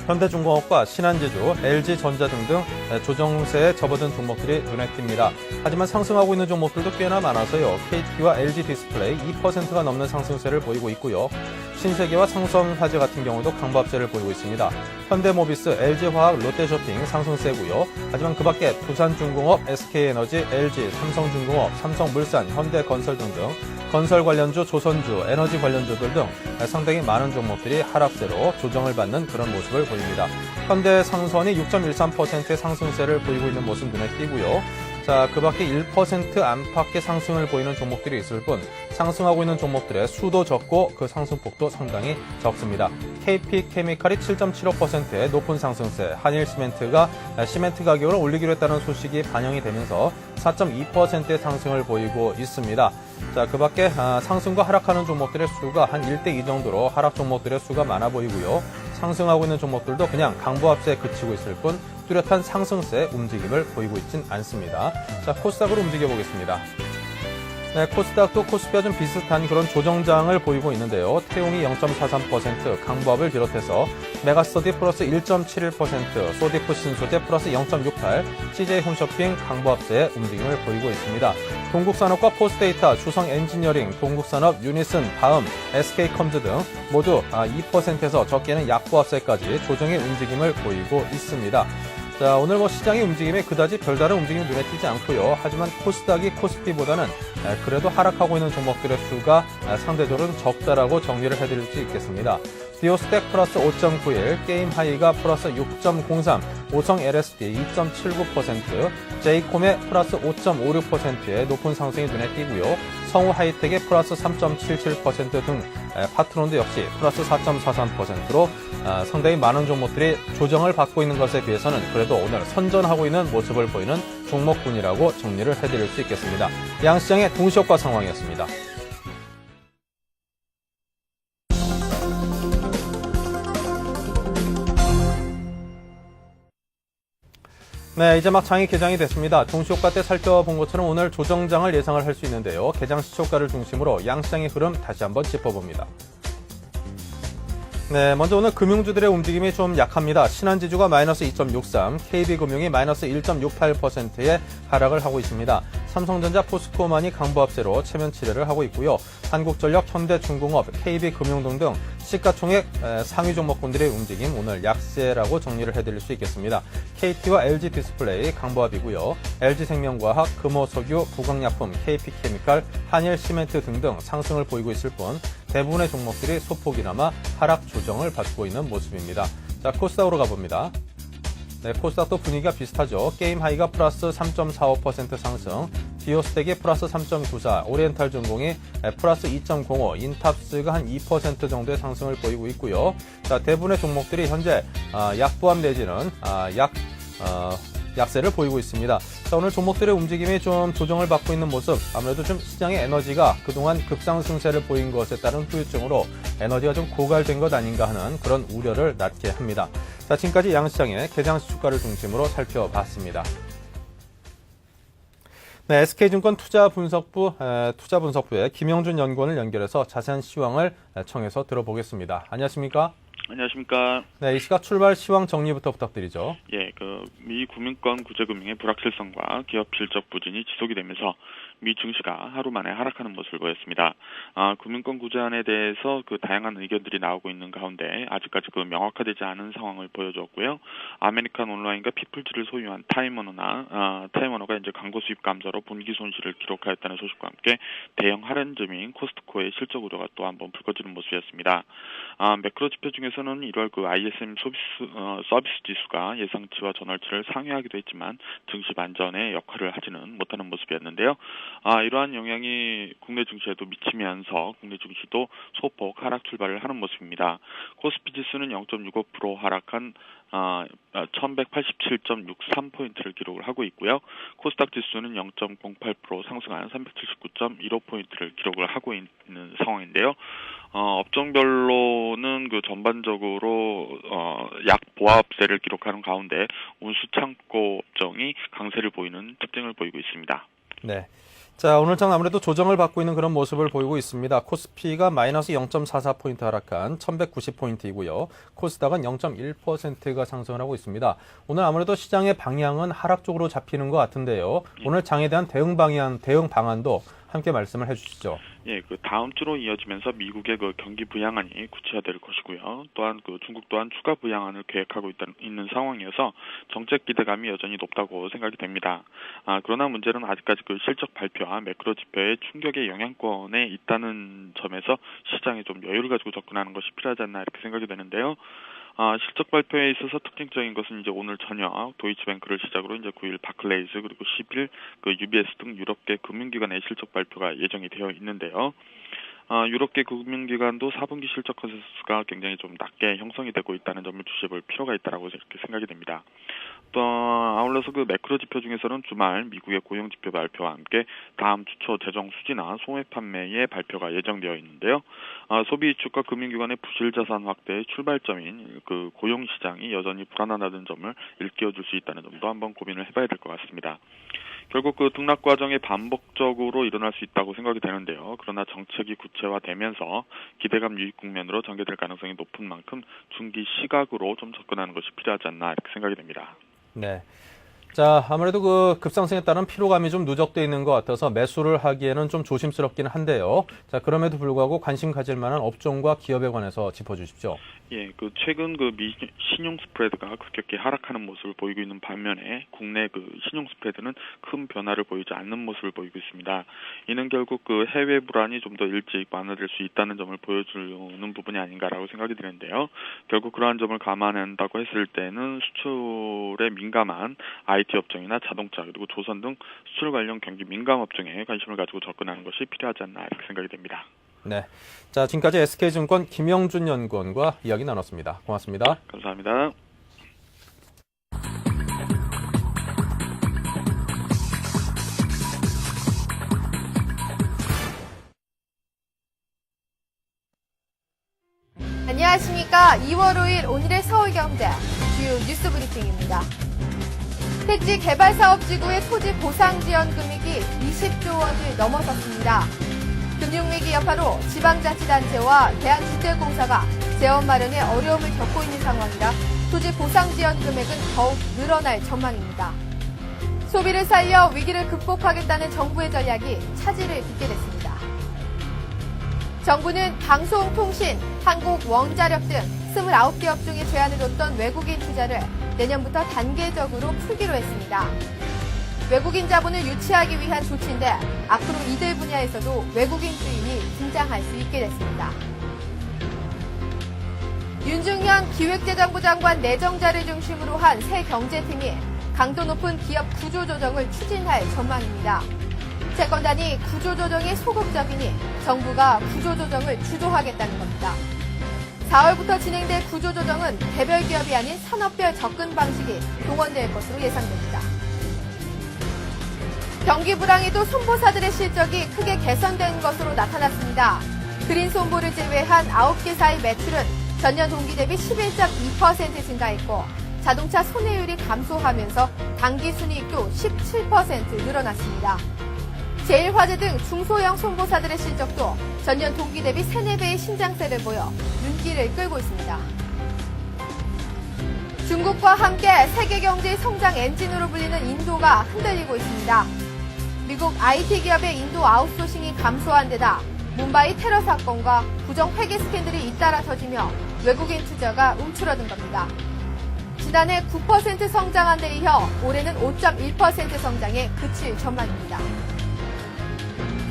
Speaker 1: 현대중공업과 신한제조, LG전자 등등 조정세에 접어든 종목들이 눈에 띕니다. 하지만 상승하고 있는 종목들도 꽤나 많아서요. KT와 LG디스플레이 2%가 넘는 상승세를 보이고 있고요. 신세계와 삼성화재 같은 경우도 강보합세를 보이고 있습니다. 현대모비스, LG화학, 롯데쇼핑 상승세고요. 하지만 그 밖에 두산중공업, SK에너지, LG, 삼성중공업, 삼성물산, 현대건설 등등 건설 관련주, 조선주, 에너지 관련주들 등 상당히 많은 종목들이 하락세로 조정을 받는 그런 모습을 보입니다. 현대상선이 6.13%의 상승세를 보이고 있는 모습 눈에 띄고요. 자, 그 밖에 1% 안팎의 상승을 보이는 종목들이 있을 뿐 상승하고 있는 종목들의 수도 적고 그 상승폭도 상당히 적습니다. KP케미칼이 7.75%의 높은 상승세, 한일시멘트가 시멘트 가격을 올리기로 했다는 소식이 반영이 되면서 4.2%의 상승을 보이고 있습니다. 자, 그 밖에 상승과 하락하는 종목들의 수가 한 1대2 정도로 하락 종목들의 수가 많아 보이고요. 상승하고 있는 종목들도 그냥 강보합세에 그치고 있을 뿐 뚜렷한 상승세 움직임을 보이고 있진 않습니다. 자, 코스닥으로 움직여 보겠습니다. 네, 코스닥도 코스피와 좀 비슷한 그런 조정장을 보이고 있는데요. 태용이 0.43%, 강보합을 비롯해서 메가스터디 플러스 1.71%, 소디프 신소재 플러스 0.68, CJ 홈쇼핑, 강보합세의 움직임을 보이고 있습니다. 동국산업과 포스데이터, 주성엔지니어링, 동국산업, 유니슨, 바음, SK컴즈 등 모두 2%에서 적게는 약보합세까지 조정의 움직임을 보이고 있습니다. 자, 오늘 시장의 움직임에 그다지 별다른 움직임이 눈에 띄지 않고요. 하지만 코스닥이 코스피보다는 그래도 하락하고 있는 종목들의 수가 상대적으로 적다라고 정리를 해드릴 수 있겠습니다. 디오스텍 플러스 5.91, 게임 하이가 플러스 6.03, 오성 LSD 2.79%, 제이콤의 플러스 5.56%의 높은 상승이 눈에 띄고요. 성우 하이텍의 플러스 3.77% 등 파트론도 역시 플러스 4.43%로 상당히 많은 종목들이 조정을 받고 있는 것에 비해서는 그래도 오늘 선전하고 있는 모습을 보이는 종목군이라고 정리를 해드릴 수 있겠습니다. 양시장의 동시효과 상황이었습니다. 네, 이제 막 장이 개장이 됐습니다. 동시효과 때 살펴본 것처럼 오늘 조정장을 예상을 할 수 있는데요. 개장 시초가를 중심으로 양시장의 흐름 다시 한번 짚어봅니다. 네, 먼저 오늘 금융주들의 움직임이 좀 약합니다. 신한지주가 마이너스 2.63, KB금융이 마이너스 1.68%의 하락을 하고 있습니다. 삼성전자, 포스코만이 강보합세로 체면 치레를 하고 있고요. 한국전력, 현대중공업, KB금융 등등 시가총액 상위 종목군들의 움직임 오늘 약세라고 정리를 해드릴 수 있겠습니다. KT와 LG디스플레이 강보합이고요. LG생명과학, 금호석유, 부강약품, KP케미칼, 한일시멘트 등등 상승을 보이고 있을 뿐 대부분의 종목들이 소폭이나마 하락 조정을 받고 있는 모습입니다. 자, 코스닥으로 가봅니다. 네, 코스닥도 분위기가 비슷하죠. 게임 하이가 플러스 3.45% 상승, 디오스텍이 플러스 3.94, 오리엔탈 전공이 플러스 2.05, 인탑스가 한 2% 정도의 상승을 보이고 있고요. 자, 대부분의 종목들이 현재 약보합 내지는 약세를 보이고 있습니다. 자, 오늘 종목들의 움직임이 좀 조정을 받고 있는 모습, 아무래도 좀 시장의 에너지가 그동안 급상승세를 보인 것에 따른 후유증으로 에너지가 좀 고갈된 것 아닌가 하는 그런 우려를 낳게 합니다. 자, 지금까지 양시장의 개장시 주가를 중심으로 살펴봤습니다. 네, SK증권 투자분석부의 김영준 연구원을 연결해서 자세한 시황을 청해서 들어보겠습니다. 안녕하십니까?
Speaker 4: 안녕하십니까.
Speaker 1: 네, 이 시각 출발 시황 정리부터 부탁드리죠.
Speaker 4: 예, 미 구민권 구제금융의 불확실성과 기업 실적 부진이 지속이 되면서 미 증시가 하루 만에 하락하는 모습을 보였습니다. 구민권 구제안에 대해서 다양한 의견들이 나오고 있는 가운데 아직까지 명확화되지 않은 상황을 보여주었고요. 아메리칸 온라인과 피플즈를 소유한 타임워너가 이제 광고 수입 감소로 분기 손실을 기록하였다는 소식과 함께 대형 할인점인 코스트코의 실적 우려가 또 한번 불거지는 모습이었습니다. 매크로 지표 중에서는 1월 ISM 서비스 지수가 예상치와 전월치를 상회하기도 했지만 증시 반전의 역할을 하지는 못하는 모습이었는데요. 이러한 영향이 국내 증시에도 미치면서 국내 증시도 소폭 하락 출발을 하는 모습입니다. 코스피 지수는 0.65% 하락한 1187.63포인트를 기록을 하고 있고요. 코스닥 지수는 0.08% 상승한 379.15포인트를 기록을 하고 있는 상황인데요. 업종별로는 전반적으로 약보합세를 기록하는 가운데 운수창고 업종이 강세를 보이는 특징을 보이고 있습니다.
Speaker 1: 네. 자, 오늘 장 아무래도 조정을 받고 있는 그런 모습을 보이고 있습니다. 코스피가 마이너스 0.44포인트 하락한 1190포인트이고요. 코스닥은 0.1%가 상승을 하고 있습니다. 오늘 아무래도 시장의 방향은 하락 쪽으로 잡히는 것 같은데요. 오늘 장에 대한 대응 방안도 함께 말씀을 해주시죠.
Speaker 4: 예, 다음 주로 이어지면서 미국의 경기 부양안이 구체화될 것이고요. 또한 중국 또한 추가 부양안을 계획하고 있는 상황이어서 정책 기대감이 여전히 높다고 생각이 됩니다. 그러나 문제는 아직까지 실적 발표와 매크로 지표의 충격의 영향권에 있다는 점에서 시장에 좀 여유를 가지고 접근하는 것이 필요하지 않나 이렇게 생각이 되는데요. 실적 발표에 있어서 특징적인 것은 이제 오늘 저녁 도이치뱅크를 시작으로 이제 9일 바클레이즈 그리고 10일 UBS 등 유럽계 금융기관의 실적 발표가 예정이 되어 있는데요. 유럽계 금융기관도 4분기 실적 컨센서스가 굉장히 좀 낮게 형성이 되고 있다는 점을 주시해볼 필요가 있다라고 이렇게 생각이 됩니다. 또 아울러서 매크로 지표 중에서는 주말 미국의 고용 지표 발표와 함께 다음 주 초 재정 수지나 소매 판매의 발표가 예정되어 있는데요. 소비 위축과 금융기관의 부실 자산 확대의 출발점인 고용 시장이 여전히 불안하다는 점을 일깨워줄 수 있다는 점도 한번 고민을 해봐야 될 것 같습니다. 결국 그 등락 과정이 반복적으로 일어날 수 있다고 생각이 되는데요. 그러나 정책이 구체화되면서 기대감 유입 국면으로 전개될 가능성이 높은 만큼 중기 시각으로 좀 접근하는 것이 필요하지 않나 이렇게 생각이 됩니다.
Speaker 1: 네. 자, 아무래도 그 급상승에 따른 피로감이 좀 누적돼 있는 것 같아서 매수를 하기에는 좀 조심스럽긴 한데요. 자, 그럼에도 불구하고 관심 가질 만한 업종과 기업에 관해서 짚어주십시오.
Speaker 4: 예, 그 최근 그 신용 스프레드가 급격히 하락하는 모습을 보이고 있는 반면에 국내 그 신용 스프레드는 큰 변화를 보이지 않는 모습을 보이고 있습니다. 이는 결국 그 해외 불안이 좀 더 일찍 완화될 수 있다는 점을 보여주는 부분이 아닌가라고 생각이 드는데요. 결국 그러한 점을 감안한다고 했을 때는 수출에 민감한 IT 업종이나 자동차 그리고 조선 등 수출 관련 경기 민감 업종에 관심을 가지고 접근하는 것이 필요하지 않나 이렇게 생각이 됩니다.
Speaker 1: 네. 자, 지금까지 SK증권 김영준 연구원과 이야기 나눴습니다. 고맙습니다.
Speaker 4: 감사합니다.
Speaker 5: 안녕하십니까. 2월 5일 오늘의 서울경제 주요 뉴스 브리핑입니다. 택지 개발사업지구의 토지 보상 지원 금액이 20조 원을 넘어섰습니다. 금융위기 여파로 지방자치단체와 대한주택공사가 재원 마련에 어려움을 겪고 있는 상황이라 토지 보상 지원 금액은 더욱 늘어날 전망입니다. 소비를 살려 위기를 극복하겠다는 정부의 전략이 차질을 빚게 됐습니다. 정부는 방송, 통신, 한국, 원자력 등 29개 업종에 제한을 뒀던 외국인 투자를 내년부터 단계적으로 풀기로 했습니다. 외국인 자본을 유치하기 위한 조치인데 앞으로 이들 분야에서도 외국인 투입이 등장할 수 있게 됐습니다. 윤중현 기획재정부 장관 내정자를 중심으로 한 새 경제팀이 강도 높은 기업 구조조정을 추진할 전망입니다. 채권단이 구조조정에 소극적이니 정부가 구조조정을 주도하겠다는 겁니다. 4월부터 진행될 구조조정은 개별 기업이 아닌 산업별 접근 방식이 동원될 것으로 예상됩니다. 경기 불황에도 손보사들의 실적이 크게 개선된 것으로 나타났습니다. 그린 손보를 제외한 9개사의 매출은 전년 동기 대비 11.2% 증가했고 자동차 손해율이 감소하면서 당기순이익도 17% 늘어났습니다. 제일화재 등 중소형 손보사들의 실적도 전년 동기 대비 3, 4배의 신장세를 보여 눈길을 끌고 있습니다. 중국과 함께 세계 경제의 성장 엔진으로 불리는 인도가 흔들리고 있습니다. 미국 IT 기업의 인도 아웃소싱이 감소한 데다 뭄바이 테러 사건과 부정 회계 스캔들이 잇따라 터지며 외국인 투자가 움츠러든 겁니다. 지난해 9% 성장한 데 이어 올해는 5.1% 성장에 그칠 전망입니다.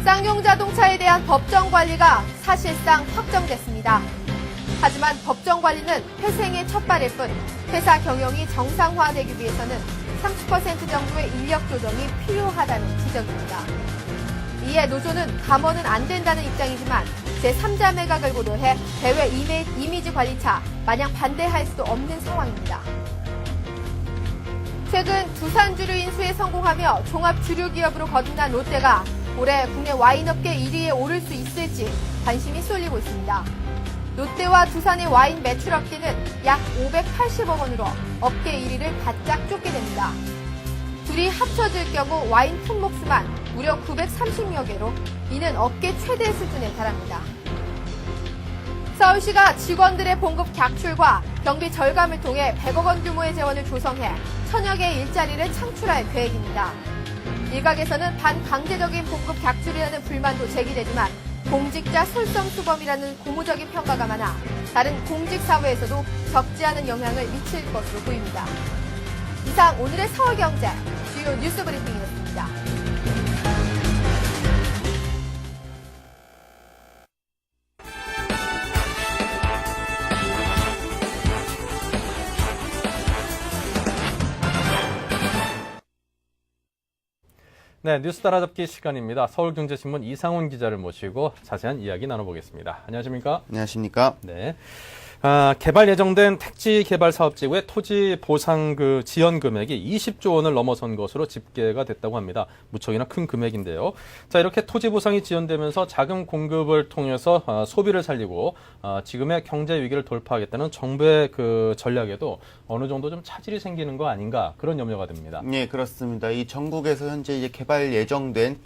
Speaker 5: 쌍용 자동차에 대한 법정 관리가 사실상 확정됐습니다. 하지만 법정 관리는 회생의 첫발일 뿐 회사 경영이 정상화되기 위해서는 30% 정도의 인력 조정이 필요하다는 지적입니다. 이에 노조는 감원은 안 된다는 입장이지만 제3자 매각을 고려해 대외 이미지 관리차 마냥 반대할 수도 없는 상황입니다. 최근 두산주류 인수에 성공하며 종합 주류 기업으로 거듭난 롯데가 올해 국내 와인업계 1위에 오를 수 있을지 관심이 쏠리고 있습니다. 롯데와 두산의 와인 매출 업계는 약 580억 원으로 업계 1위를 바짝 쫓게 됩니다. 둘이 합쳐질 경우 와인 품목 수만 무려 930여 개로 이는 업계 최대 수준에 달합니다. 서울시가 직원들의 봉급 객출과 경비 절감을 통해 100억 원 규모의 재원을 조성해 1000여 개의 일자리를 창출할 계획입니다. 일각에서는 반강제적인 봉급 객출이라는 불만도 제기되지만 공직자 솔선수범이라는 고무적인 평가가 많아 다른 공직사회에서도 적지 않은 영향을 미칠 것으로 보입니다. 이상 오늘의 서울경제 주요 뉴스 브리핑이었습니다.
Speaker 1: 네, 뉴스 따라잡기 시간입니다. 서울경제신문 이상훈 기자를 모시고 자세한 이야기 나눠보겠습니다. 안녕하십니까?
Speaker 6: 안녕하십니까?
Speaker 1: 네. 개발 예정된 택지 개발 사업지구의 토지 보상 지원 금액이 20조 원을 넘어선 것으로 집계가 됐다고 합니다. 무척이나 큰 금액인데요. 자, 이렇게 토지 보상이 지원되면서 자금 공급을 통해서 소비를 살리고 지금의 경제 위기를 돌파하겠다는 정부의 전략에도 어느 정도 좀 차질이 생기는 거 아닌가 그런 염려가 듭니다.
Speaker 6: 네, 그렇습니다. 이 전국에서 현재 이제 개발 예정된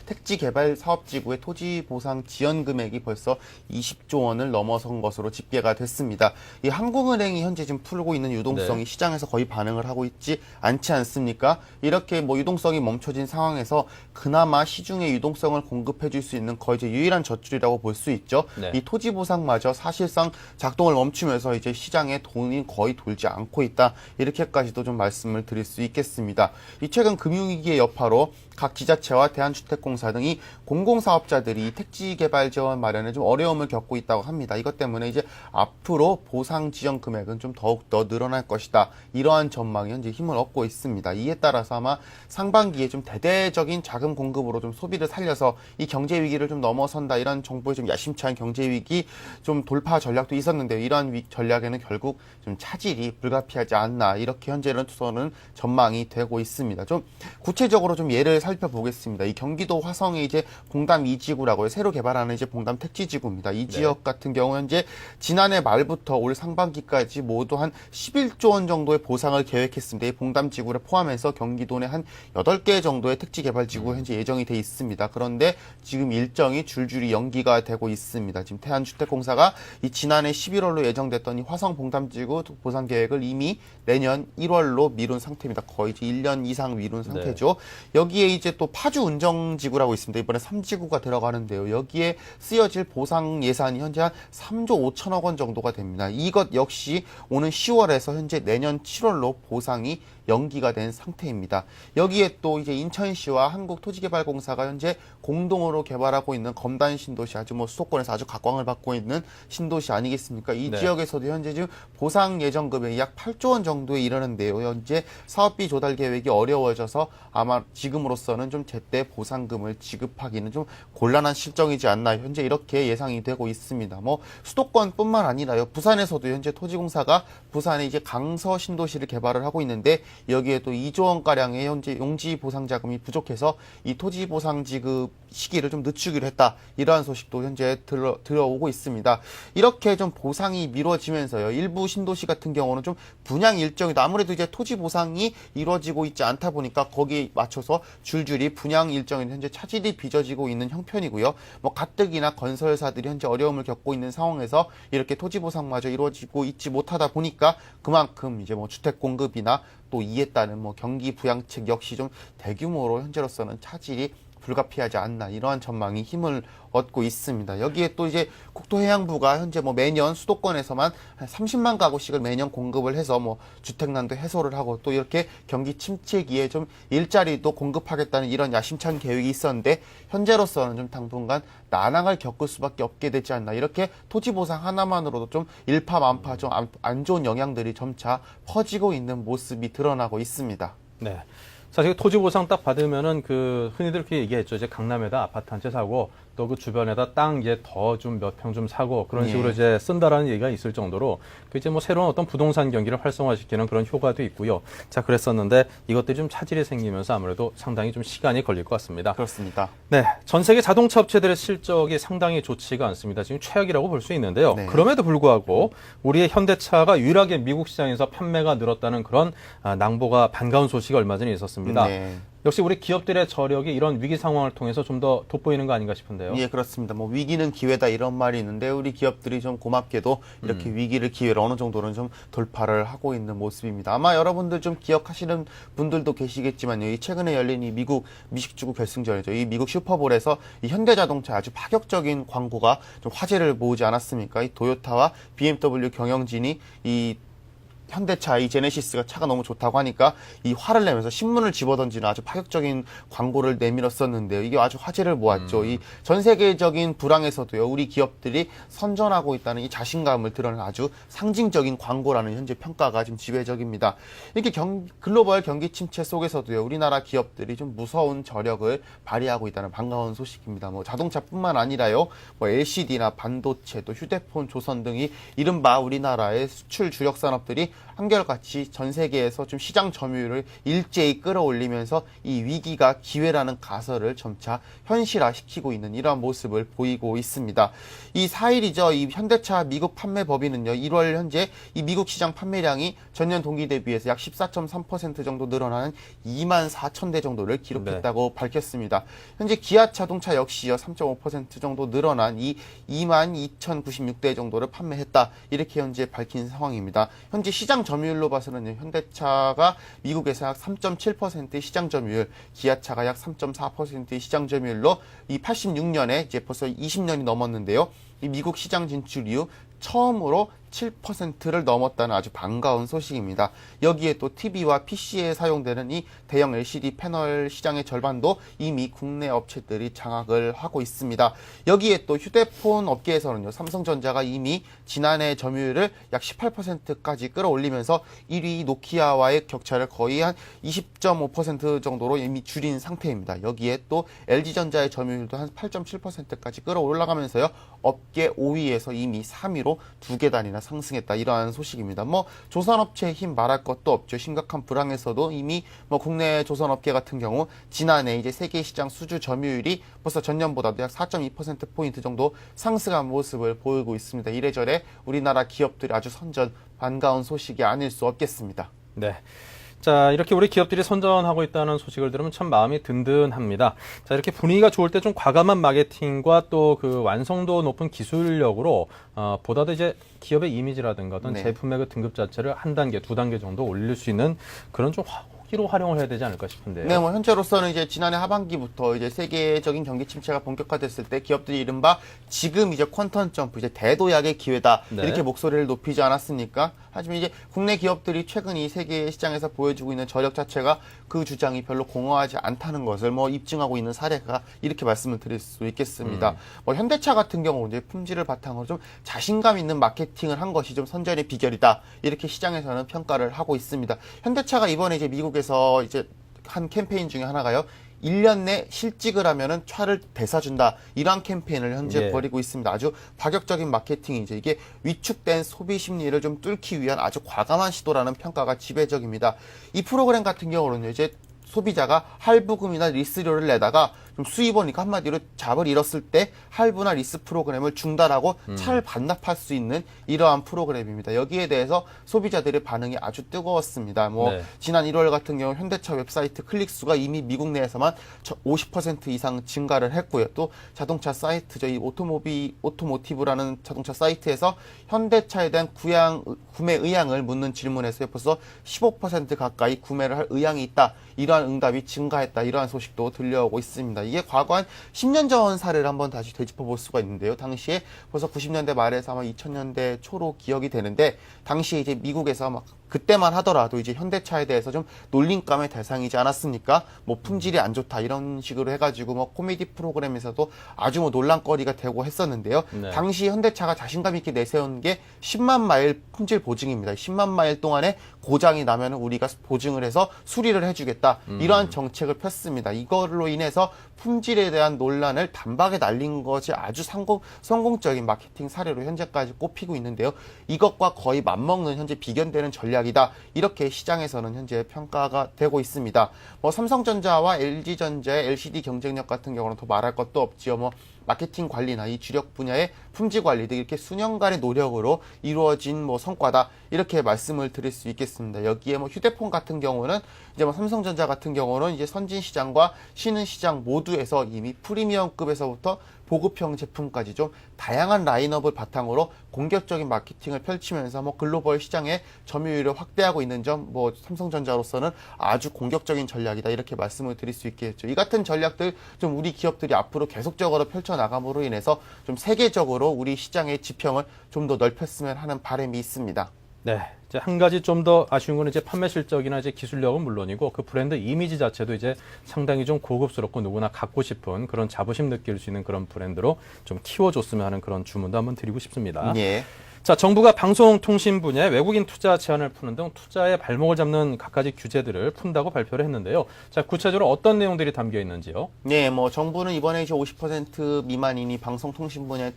Speaker 6: 택지 개발 사업지구의 토지 보상 지원 금액이 벌써 20조 원을 넘어선 것으로 집계가 됐습니다. 이 한국은행이 현재 지금 풀고 있는 유동성이 시장에서 거의 반응을 하고 있지 않지 않습니까? 이렇게 유동성이 멈춰진 상황에서 그나마 시중에 유동성을 공급해 줄 수 있는 거의 이제 유일한 젖줄이라고 볼 수 있죠.
Speaker 1: 네.
Speaker 6: 이 토지 보상마저 사실상 작동을 멈추면서 이제 시장에 돈이 거의 돌지 않고 있다. 이렇게까지도 좀 말씀을 드릴 수 있겠습니다. 이 최근 금융위기의 여파로 각 지자체와 대한주택공사 등이 공공사업자들이 택지 개발 지원 마련에 좀 어려움을 겪고 있다고 합니다. 이것 때문에 이제 앞으로 보상 지원 금액은 좀 더욱 더 늘어날 것이다. 이러한 전망이 현재 힘을 얻고 있습니다. 이에 따라서 아마 상반기에 좀 대대적인 자금 공급으로 좀 소비를 살려서 이 경제 위기를 좀 넘어선다. 이런 정부의 좀 야심찬 경제 위기 좀 돌파 전략도 있었는데요. 이러한 전략에는 결국 좀 차질이 불가피하지 않나. 이렇게 현재로서는 전망이 되고 있습니다. 좀 구체적으로 좀 예를 살펴보겠습니다. 이 경기도 화성의 이제 봉담 2지구라고요. 새로 개발하는 이제 봉담 택지지구입니다. 이 지역 같은 경우 현재 지난해 말부터 올 상반기까지 모두 한 11조 원 정도의 보상을 계획했습니다. 이 봉담 지구를 포함해서 경기도 내 한 8개 정도의 택지 개발 지구 현재 예정이 돼 있습니다. 그런데 지금 일정이 줄줄이 연기가 되고 있습니다. 지금 태안주택공사가 이 지난해 11월로 예정됐던 이 화성 봉담 지구 보상 계획을 이미 내년 1월로 미룬 상태입니다. 거의 1년 이상 미룬 상태죠. 여기에 이제 또 파주 운정지구라고 있습니다. 이번에 3지구가 들어가는데요. 여기에 쓰여질 보상 예산이 현재 한 3조 5천억 원 정도가 됩니다. 이것 역시 오는 10월에서 현재 내년 7월로 보상이 연기가 된 상태입니다. 여기에 또 이제 인천시와 한국토지개발공사가 현재 공동으로 개발하고 있는 검단 신도시, 아주 수도권에서 아주 각광을 받고 있는 신도시 아니겠습니까? 이 지역에서도 현재 지금 보상 예정 금액이 약 8조 원 정도에 이르는데요. 현재 사업비 조달 계획이 어려워져서 아마 지금으로서는 좀 제때 보상금을 지급하기는 좀 곤란한 실정이지 않나, 현재 이렇게 예상이 되고 있습니다. 수도권뿐만 아니라요. 부산에서도 현재 토지공사가 부산에 이제 강서 신도시를 개발을 하고 있는데 여기에 또 2조 원가량의 현재 용지 보상 자금이 부족해서 이 토지 보상 지급 시기를 좀 늦추기로 했다. 이러한 소식도 현재 들어오고 있습니다. 이렇게 좀 보상이 미뤄지면서요. 일부 신도시 같은 경우는 좀 분양 일정이 아무래도 이제 토지 보상이 이루어지고 있지 않다 보니까 거기에 맞춰서 줄줄이 분양 일정이 현재 차질이 빚어지고 있는 형편이고요. 가뜩이나 건설사들이 현재 어려움을 겪고 있는 상황에서 이렇게 토지 보상마저 이루어지고 있지 못하다 보니까 그만큼 이제 주택 공급이나 또 이에 따른 경기 부양책 역시 좀 대규모로 현재로서는 차질이 불가피하지 않나, 이러한 전망이 힘을 얻고 있습니다. 여기에 또 이제 국토해양부가 현재 매년 수도권에서만 한 30만 가구씩을 매년 공급을 해서 주택난도 해소를 하고 또 이렇게 경기 침체기에 좀 일자리도 공급하겠다는 이런 야심찬 계획이 있었는데 현재로서는 좀 당분간 난항을 겪을 수밖에 없게 되지 않나, 이렇게 토지 보상 하나만으로도 좀 일파만파 좀 안 좋은 영향들이 점차 퍼지고 있는 모습이 드러나고 있습니다.
Speaker 1: 네. 사실 토지 보상 딱 받으면은 흔히들 그렇게 얘기했죠. 이제 강남에다 아파트 한 채 사고 또 그 주변에다 땅 이제 더 좀 몇 평 좀 사고 그런 식으로 이제 쓴다라는 얘기가 있을 정도로 이제 새로운 어떤 부동산 경기를 활성화시키는 그런 효과도 있고요. 자, 그랬었는데 이것들이 좀 차질이 생기면서 아무래도 상당히 좀 시간이 걸릴 것 같습니다.
Speaker 6: 그렇습니다.
Speaker 1: 네. 전 세계 자동차 업체들의 실적이 상당히 좋지가 않습니다. 지금 최악이라고 볼 수 있는데요.
Speaker 6: 네.
Speaker 1: 그럼에도 불구하고 우리의 현대차가 유일하게 미국 시장에서 판매가 늘었다는 그런 낭보가 반가운 소식이 얼마 전에 있었습니다.
Speaker 6: 네.
Speaker 1: 역시 우리 기업들의 저력이 이런 위기 상황을 통해서 좀 더 돋보이는 거 아닌가 싶은데요.
Speaker 6: 예, 그렇습니다. 위기는 기회다 이런 말이 있는데 우리 기업들이 좀 고맙게도 이렇게 위기를 기회로 어느 정도는 좀 돌파를 하고 있는 모습입니다. 아마 여러분들 좀 기억하시는 분들도 계시겠지만요. 이 최근에 열린 이 미국 미식축구 결승전이죠. 이 미국 슈퍼볼에서 이 현대자동차 아주 파격적인 광고가 좀 화제를 모으지 않았습니까? 이 도요타와 BMW 경영진이 이 현대차, 이 제네시스가 차가 너무 좋다고 하니까 이 화를 내면서 신문을 집어던지는 아주 파격적인 광고를 내밀었었는데요. 이게 아주 화제를 모았죠. 이 전 세계적인 불황에서도요, 우리 기업들이 선전하고 있다는 이 자신감을 드러내는 아주 상징적인 광고라는 현재 평가가 지금 지배적입니다. 이렇게 글로벌 경기 침체 속에서도요, 우리나라 기업들이 좀 무서운 저력을 발휘하고 있다는 반가운 소식입니다. 뭐 자동차뿐만 아니라요, 뭐 LCD나 반도체, 또 휴대폰, 조선 등이 이른바 우리나라의 수출 주력 산업들이 한결같이 전 세계에서 좀 시장 점유율을 일제히 끌어올리면서 이 위기가 기회라는 가설을 점차 현실화시키고 있는 이러한 모습을 보이고 있습니다. 이 4일이죠. 이 현대차 미국 판매 법인은요, 1월 현재 이 미국 시장 판매량이 전년 동기 대비해서 약 14.3% 정도 늘어나는 2만 4천 대 정도를 기록했다고 밝혔습니다. 현재 기아 자동차 역시요, 3.5% 정도 늘어난 이 2만 2,096대 정도를 판매했다. 이렇게 현재 밝힌 상황입니다. 현재 시장 점유율로 봐서는 현대차가 미국에서 약 3.7%의 시장 점유율, 기아차가 약 3.4%의 시장 점유율로 이 86년에 이제 벌써 20년이 넘었는데요. 이 미국 시장 진출 이후 처음으로 7%를 넘었다는 아주 반가운 소식입니다. 여기에 또 TV와 PC에 사용되는 이 대형 LCD 패널 시장의 절반도 이미 국내 업체들이 장악을 하고 있습니다. 여기에 또 휴대폰 업계에서는요, 삼성전자가 이미 지난해 점유율을 약 18%까지 끌어올리면서 1위 노키아와의 격차를 거의 한 20.5% 정도로 이미 줄인 상태입니다. 여기에 또 LG전자의 점유율도 한 8.7%까지 끌어올라가면서요, 업계 5위에서 이미 3위로 2계단이나 상승했다. 이러한 소식입니다. 뭐 조선업체의 힘 말할 것도 없죠. 심각한 불황에서도 이미 뭐 국내 조선업계 같은 경우 지난해 이제 세계 시장 수주 점유율이 벌써 전년보다도 약 4.2%포인트 정도 상승한 모습을 보이고 있습니다. 이래저래 우리나라 기업들이 아주 선전, 반가운 소식이 아닐 수 없겠습니다.
Speaker 1: 네. 자, 이렇게 우리 기업들이 선전하고 있다는 소식을 들으면 참 마음이 든든합니다. 자, 이렇게 분위기가 좋을 때 좀 과감한 마케팅과 또 그 완성도 높은 기술력으로 보다도 이제 기업의 이미지라든가 어떤
Speaker 6: 네.
Speaker 1: 제품의 그 등급 자체를 한 단계, 두 단계 정도 올릴 수 있는 그런 좀 호기로 활용을 해야 되지 않을까 싶은데요.
Speaker 6: 네, 뭐 현재로서는 이제 지난해 하반기부터 이제 세계적인 경기 침체가 본격화됐을 때 기업들이 이른바 지금 이제 퀀텀 점프, 이제 대도약의 기회다.
Speaker 1: 네.
Speaker 6: 이렇게 목소리를 높이지 않았습니까? 하지만 이제 국내 기업들이 최근 이 세계 시장에서 보여주고 있는 저력 자체가 그 주장이 별로 공허하지 않다는 것을 뭐 입증하고 있는 사례가 이렇게 말씀을 드릴 수 있겠습니다. 뭐 현대차 같은 경우 이제 품질을 바탕으로 좀 자신감 있는 마케팅을 한 것이 좀 선전의 비결이다. 이렇게 시장에서는 평가를 하고 있습니다. 현대차가 이번에 이제 미국에서 이제 한 캠페인 중에 하나가요. 1년 내 실직을 하면은 차를 되사준다. 이러한 캠페인을 현재
Speaker 1: 예.
Speaker 6: 벌이고 있습니다. 아주 파격적인 마케팅이죠. 이게 위축된 소비 심리를 좀 뚫기 위한 아주 과감한 시도라는 평가가 지배적입니다. 이 프로그램 같은 경우는 이제 소비자가 할부금이나 리스료를 내다가 좀 수입원이니까 한마디로 잡을 잃었을 때 할부나 리스 프로그램을 중단하고 차를 반납할 수 있는 이러한 프로그램입니다. 여기에 대해서 소비자들의 반응이 아주 뜨거웠습니다. 뭐
Speaker 1: 네.
Speaker 6: 지난 1월 같은 경우 현대차 웹사이트 클릭수가 이미 미국 내에서만 50% 이상 증가를 했고요. 또 자동차 사이트죠. 이 오토모티브라는 자동차 사이트에서 현대차에 대한 구매 의향을 묻는 질문에서 벌써 15% 가까이 구매를 할 의향이 있다. 이러한 응답이 증가했다. 이러한 소식도 들려오고 있습니다. 이게 과거 한 10년 전 사례를 한번 다시 되짚어 볼 수가 있는데요. 당시에 벌써 90년대 말에서 아마 2000년대 초로 기억이 되는데 당시에 이제 미국에서 막 그때만 하더라도 이제 현대차에 대해서 좀 놀림감의 대상이지 않았습니까? 뭐 품질이 안 좋다 이런 식으로 해가지고 뭐 코미디 프로그램에서도 아주 뭐 논란거리가 되고 했었는데요.
Speaker 1: 네.
Speaker 6: 당시 현대차가 자신감 있게 내세운 게 10만 마일 품질 보증입니다. 10만 마일 동안에 고장이 나면 우리가 보증을 해서 수리를 해주겠다. 이러한 정책을 폈습니다. 이걸로 인해서 품질에 대한 논란을 단박에 날린 것이 아주 성공적인 마케팅 사례로 현재까지 꼽히고 있는데요. 이것과 거의 맞먹는 현재 비견되는 전략이다. 이렇게 시장에서는 현재 평가가 되고 있습니다. 뭐 삼성전자와 LG전자의 LCD 경쟁력 같은 경우는 더 말할 것도 없지요. 뭐 마케팅 관리나 이 주력 분야의 품질 관리 등 이렇게 수년간의 노력으로 이루어진 뭐 성과다. 이렇게 말씀을 드릴 수 있겠습니다. 여기에 뭐 휴대폰 같은 경우는 이제 뭐 삼성전자 같은 경우는 이제 선진 시장과 신흥 시장 모두에서 이미 프리미엄급에서부터 보급형 제품까지 좀 다양한 라인업을 바탕으로 공격적인 마케팅을 펼치면서 뭐 글로벌 시장의 점유율을 확대하고 있는 점, 뭐 삼성전자로서는 아주 공격적인 전략이다 이렇게 말씀을 드릴 수 있겠죠. 이 같은 전략들 좀 우리 기업들이 앞으로 계속적으로 펼쳐 나감으로 인해서 좀 세계적으로 우리 시장의 지평을 좀 더 넓혔으면 하는 바람이 있습니다.
Speaker 1: 네. 이제 한 가지 좀 더 아쉬운 거는 이제 판매 실적이나 이제 기술력은 물론이고 그 브랜드 이미지 자체도 이제 상당히 좀 고급스럽고 누구나 갖고 싶은 그런 자부심 느낄 수 있는 그런 브랜드로 좀 키워줬으면 하는 그런 주문도 한번 드리고 싶습니다.
Speaker 6: 예.
Speaker 1: 자, 정부가 방송통신 분야에 외국인 투자 제한을 푸는 등 투자의 발목을 잡는 갖가지 규제들을 푼다고 발표를 했는데요. 자, 구체적으로 어떤 내용들이 담겨 있는지요?
Speaker 6: 네, 뭐 정부는 이번에 이제 50% 미만인이 방송통신 분야의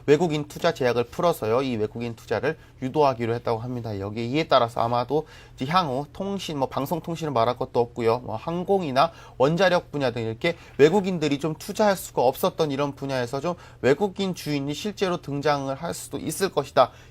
Speaker 6: 외국인 투자 제약을 풀어서요. 이 외국인 투자를 유도하기로 했다고 합니다. 이에 따라서 아마도 이제 향후 통신, 방송통신을 말할 것도 없고요. 항공이나 원자력 분야 등 이렇게 외국인들이 좀 투자할 수가 없었던 이런 분야에서 좀 외국인 주인이 실제로 등장을 할 수도 있을 것이다.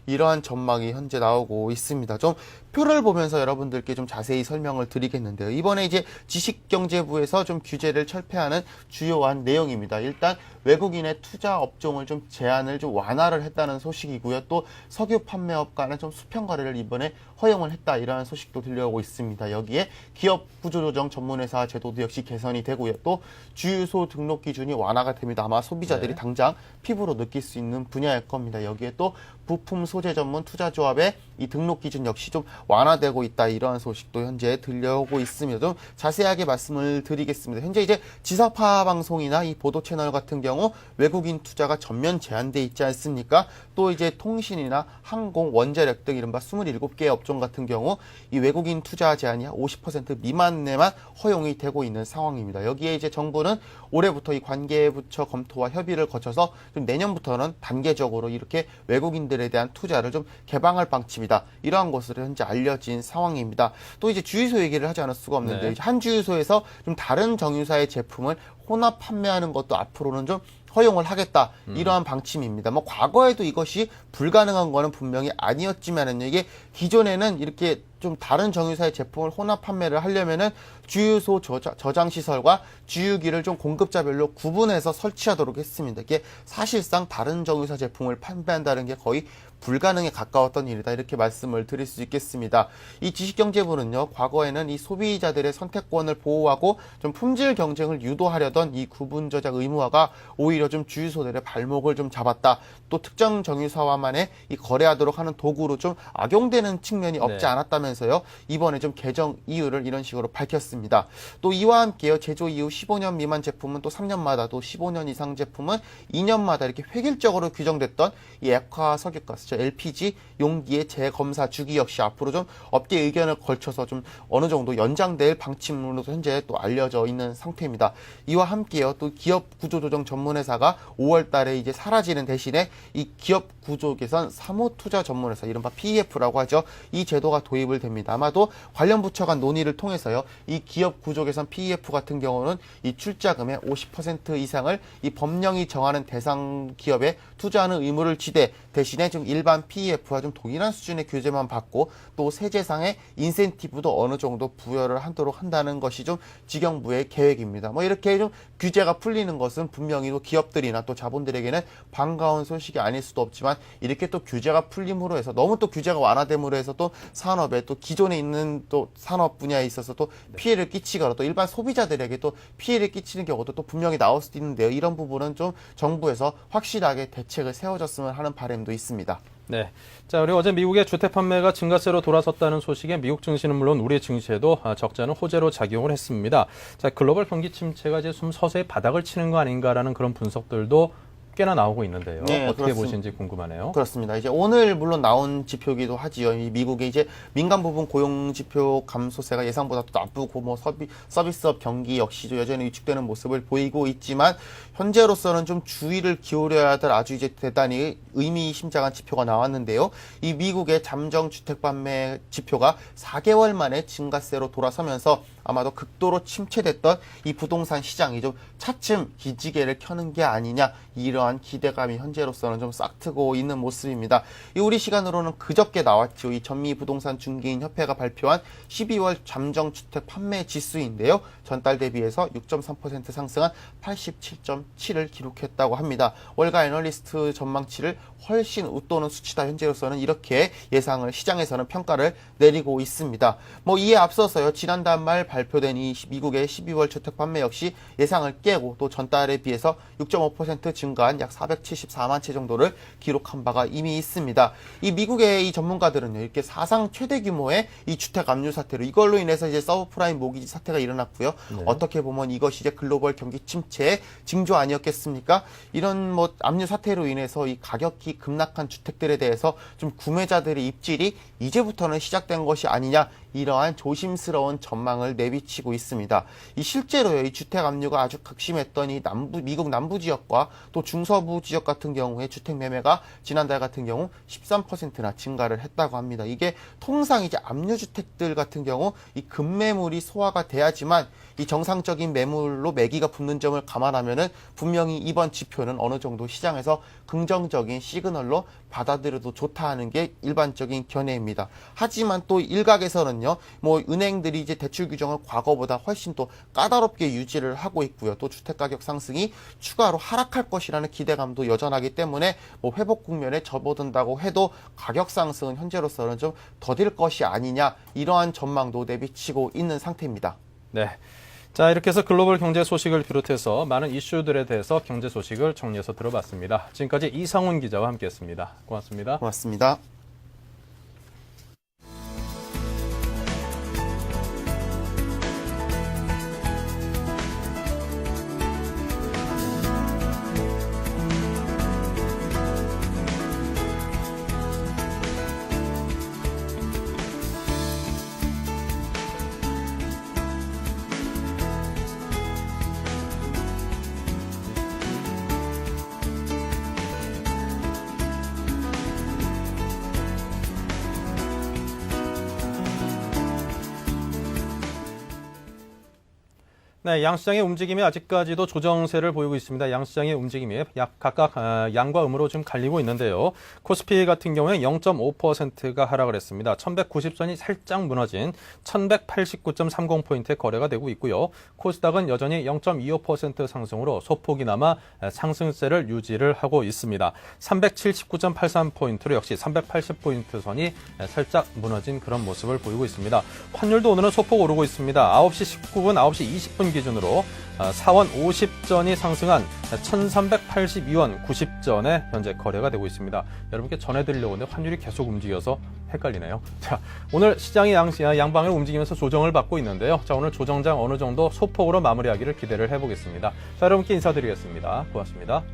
Speaker 6: 이러한 전망이 현재 나오고 있습니다. 좀 표를 보면서 여러분들께 좀 자세히 설명을 드리겠는데요. 이번에 이제 지식경제부에서 좀 규제를 철폐하는 주요한 내용입니다. 일단 외국인의 투자 업종을 좀 제한을 좀 완화를 했다는 소식이고요. 또 석유 판매업 간의 좀 수평 거래를 이번에 허용을 했다. 이러한 소식도 들려오고 있습니다. 여기에 기업 구조조정 전문회사 제도도 역시 개선이 되고요. 또 주유소 등록 기준이 완화가 됩니다. 아마 소비자들이
Speaker 1: 네.
Speaker 6: 당장 피부로 느낄 수 있는 분야일 겁니다. 여기에 또 부품 소재 전문 투자조합의 이 등록 기준 역시 좀 완화되고 있다. 이러한 소식도 현재 들려오고 있습니다. 좀 자세하게 말씀을 드리겠습니다. 현재 이제 지사파 방송이나 이 보도 채널 같은 경우 외국인 투자가 전면 제한돼 있지 않습니까? 또 이제 통신이나 항공, 원자력 등 이른바 27개 업종 같은 경우 이 외국인 투자 제한이 50% 미만 내만 허용이 되고 있는 상황입니다. 여기에 이제 정부는 올해부터 이 관계부처 검토와 협의를 거쳐서 좀 내년부터는 단계적으로 이렇게 외국인들에 대한 투자를 좀 개방할 방침이다. 이러한 것으로 현재 알려진 상황입니다. 또 이제 주유소 얘기를 하지 않을 수가 없는데
Speaker 1: 네.
Speaker 6: 한 주유소에서 좀 다른 정유사의 제품을 혼합 판매하는 것도 앞으로는 좀 허용을 하겠다. 이러한 방침입니다. 과거에도 이것이 불가능한 거는 분명히 아니었지만은 이게 기존에는 이렇게 좀 다른 정유사의 제품을 혼합 판매를 하려면은 주유소 저장 시설과 주유기를 좀 공급자별로 구분해서 설치하도록 했습니다. 이게 사실상 다른 정유사 제품을 판매한다는 게 거의 불가능에 가까웠던 일이다. 이렇게 말씀을 드릴 수 있겠습니다. 이 지식경제부는요, 과거에는 이 소비자들의 선택권을 보호하고 좀 품질 경쟁을 유도하려던 이 구분 저작 의무화가 오히려 좀 주유소들의 발목을 좀 잡았다. 또 특정 정유사와만의 이 거래하도록 하는 도구로 좀 악용되는 측면이 없지
Speaker 1: 네.
Speaker 6: 않았다면서요. 이번에 좀 개정 이유를 이런 식으로 밝혔습니다. 또 이와 함께요, 제조 이후 15년 미만 제품은 또 3년마다, 또 15년 이상 제품은 2년마다 이렇게 획일적으로 규정됐던 이 액화 석유가스, LPG 용기의 재검사 주기 역시 앞으로 좀 업계 의견을 걸쳐서 좀 어느 정도 연장될 방침으로도 현재 또 알려져 있는 상태입니다. 이와 함께요, 또 기업 구조조정 전문회사가 5월 달에 이제 사라지는 대신에 이 기업 구조 개선 사모투자 전문회사, 이른바 PEF라고 하죠. 이 제도가 도입을 됩니다. 아마도 관련 부처 간 논의를 통해서요, 이 기업 구조 개선 PEF 같은 경우는 이 출자금의 50% 이상을 이 법령이 정하는 대상 기업에 투자하는 의무를 지대, 대신에 좀 일반 PEF와 좀 동일한 수준의 규제만 받고 또 세제상의 인센티브도 어느 정도 부여를 하도록 한다는 것이 좀 지경부의 계획입니다. 이렇게 좀 규제가 풀리는 것은 분명히 또 기업들이나 또 자본들에게는 반가운 소식이 아닐 수도 없지만, 이렇게 또 규제가 풀림으로 해서 너무 또 규제가 완화됨으로 해서 또 산업에 또 기존에 있는 또 산업 분야에 있어서 또 피해를 끼치거나 또 일반 소비자들에게 또 피해를 끼치는 경우도 또 분명히 나올 수도 있는데요. 이런 부분은 좀 정부에서 확실하게 대책을 세워줬으면 하는 바람도 있습니다.
Speaker 1: 네. 자, 그리고 어제 미국의 주택 판매가 증가세로 돌아섰다는 소식에 미국 증시는 물론 우리 증시에도 적잖은 호재로 작용을 했습니다. 자, 글로벌 경기 침체가 이제 좀 서서히 바닥을 치는 거 아닌가라는 그런 분석들도 꽤나 나오고 있는데요.
Speaker 6: 네,
Speaker 1: 어떻게
Speaker 6: 그렇습니다.
Speaker 1: 보시는지 궁금하네요.
Speaker 6: 그렇습니다. 이제 오늘 물론 나온 지표이기도 하지요. 이 미국의 이제 민간 부분 고용 지표 감소세가 예상보다 또 나쁘고 서비스업 경기 역시도 여전히 위축되는 모습을 보이고 있지만, 현재로서는 좀 주의를 기울여야 될 아주 이제 대단히 의미심장한 지표가 나왔는데요. 이 미국의 잠정 주택 판매 지표가 4개월 만에 증가세로 돌아서면서 아마도 극도로 침체됐던 이 부동산 시장이 좀 차츰 기지개를 켜는 게 아니냐, 이러한 기대감이 현재로서는 좀 싹트고 있는 모습입니다. 우리 시간으로는 그저께 나왔죠. 이 전미 부동산 중개인 협회가 발표한 12월 잠정 주택 판매 지수인데요. 전달 대비해서 6.3% 상승한 87.7을 기록했다고 합니다. 월가 애널리스트 전망치를 훨씬 웃도는 수치다. 현재로서는 이렇게 예상을 시장에서는 평가를 내리고 있습니다. 이에 앞서서요, 지난달 말 발표된 이 미국의 12월 주택 판매 역시 예상을 깨고 또 전달에 비해서 6.5% 증가한 약 474만 채 정도를 기록한 바가 이미 있습니다. 이 미국의 이 전문가들은요, 이렇게 사상 최대 규모의 이 주택 압류 사태로 이걸로 인해서 이제 서브프라임 모기지 사태가 일어났고요. 어떻게 보면 이것이 이제 글로벌 경기 침체의 징조 아니었겠습니까? 이런 뭐 압류 사태로 인해서 이 가격이 급락한 주택들에 대해서 좀 구매자들의 입질이 이제부터는 시작된 것이 아니냐, 이러한 조심스러운 전망을 내비치고 있습니다. 이 실제로요, 이 주택 압류가 아주 극심했던 이 미국 남부 지역과 또 중서부 지역 같은 경우에 주택 매매가 지난달 같은 경우 13%나 증가를 했다고 합니다. 이게 통상 이제 압류 주택들 같은 경우 이 급매물이 소화가 돼야지만 이 정상적인 매물로 매기가 붙는 점을 감안하면은 분명히 이번 지표는 어느 정도 시장에서 긍정적인 시그널로 받아들여도 좋다 하는 게 일반적인 견해입니다. 하지만 또 일각에서는요, 뭐 은행들이 이제 대출 규정을 과거보다 훨씬 또 까다롭게 유지를 하고 있고요. 또 주택 가격 상승이 추가로 하락할 것이라는 기대감도 여전하기 때문에 뭐 회복 국면에 접어든다고 해도 가격 상승은 현재로서는 좀 더딜 것이 아니냐, 이러한 전망도 내비치고 있는 상태입니다.
Speaker 1: 네. 자, 이렇게 해서 글로벌 경제 소식을 비롯해서 많은 이슈들에 대해서 경제 소식을 정리해서 들어봤습니다. 지금까지 이상훈 기자와 함께했습니다. 고맙습니다.
Speaker 6: 고맙습니다.
Speaker 1: 네, 양시장의 움직임이 아직까지도 조정세를 보이고 있습니다. 양시장의 움직임이 각각 양과 음으로 좀 갈리고 있는데요. 코스피 같은 경우에 0.5%가 하락을 했습니다. 1190선이 살짝 무너진 1189.30포인트의 거래가 되고 있고요. 코스닥은 여전히 0.25% 상승으로 소폭이나마 상승세를 유지를 하고 있습니다. 379.83포인트로 역시 380포인트 선이 살짝 무너진 그런 모습을 보이고 있습니다. 환율도 오늘은 소폭 오르고 있습니다. 9시 19분, 9시 20분 기준으로 4원 50전이 상승한 1382원 90전에 현재 거래가 되고 있습니다. 여러분께 전해드리려고 하는데 환율이 계속 움직여서 헷갈리네요. 자, 오늘 시장이 양방을 움직이면서 조정을 받고 있는데요. 자, 오늘 조정장 어느 정도 소폭으로 마무리하기를 기대를 해보겠습니다. 자, 여러분께 인사드리겠습니다. 고맙습니다.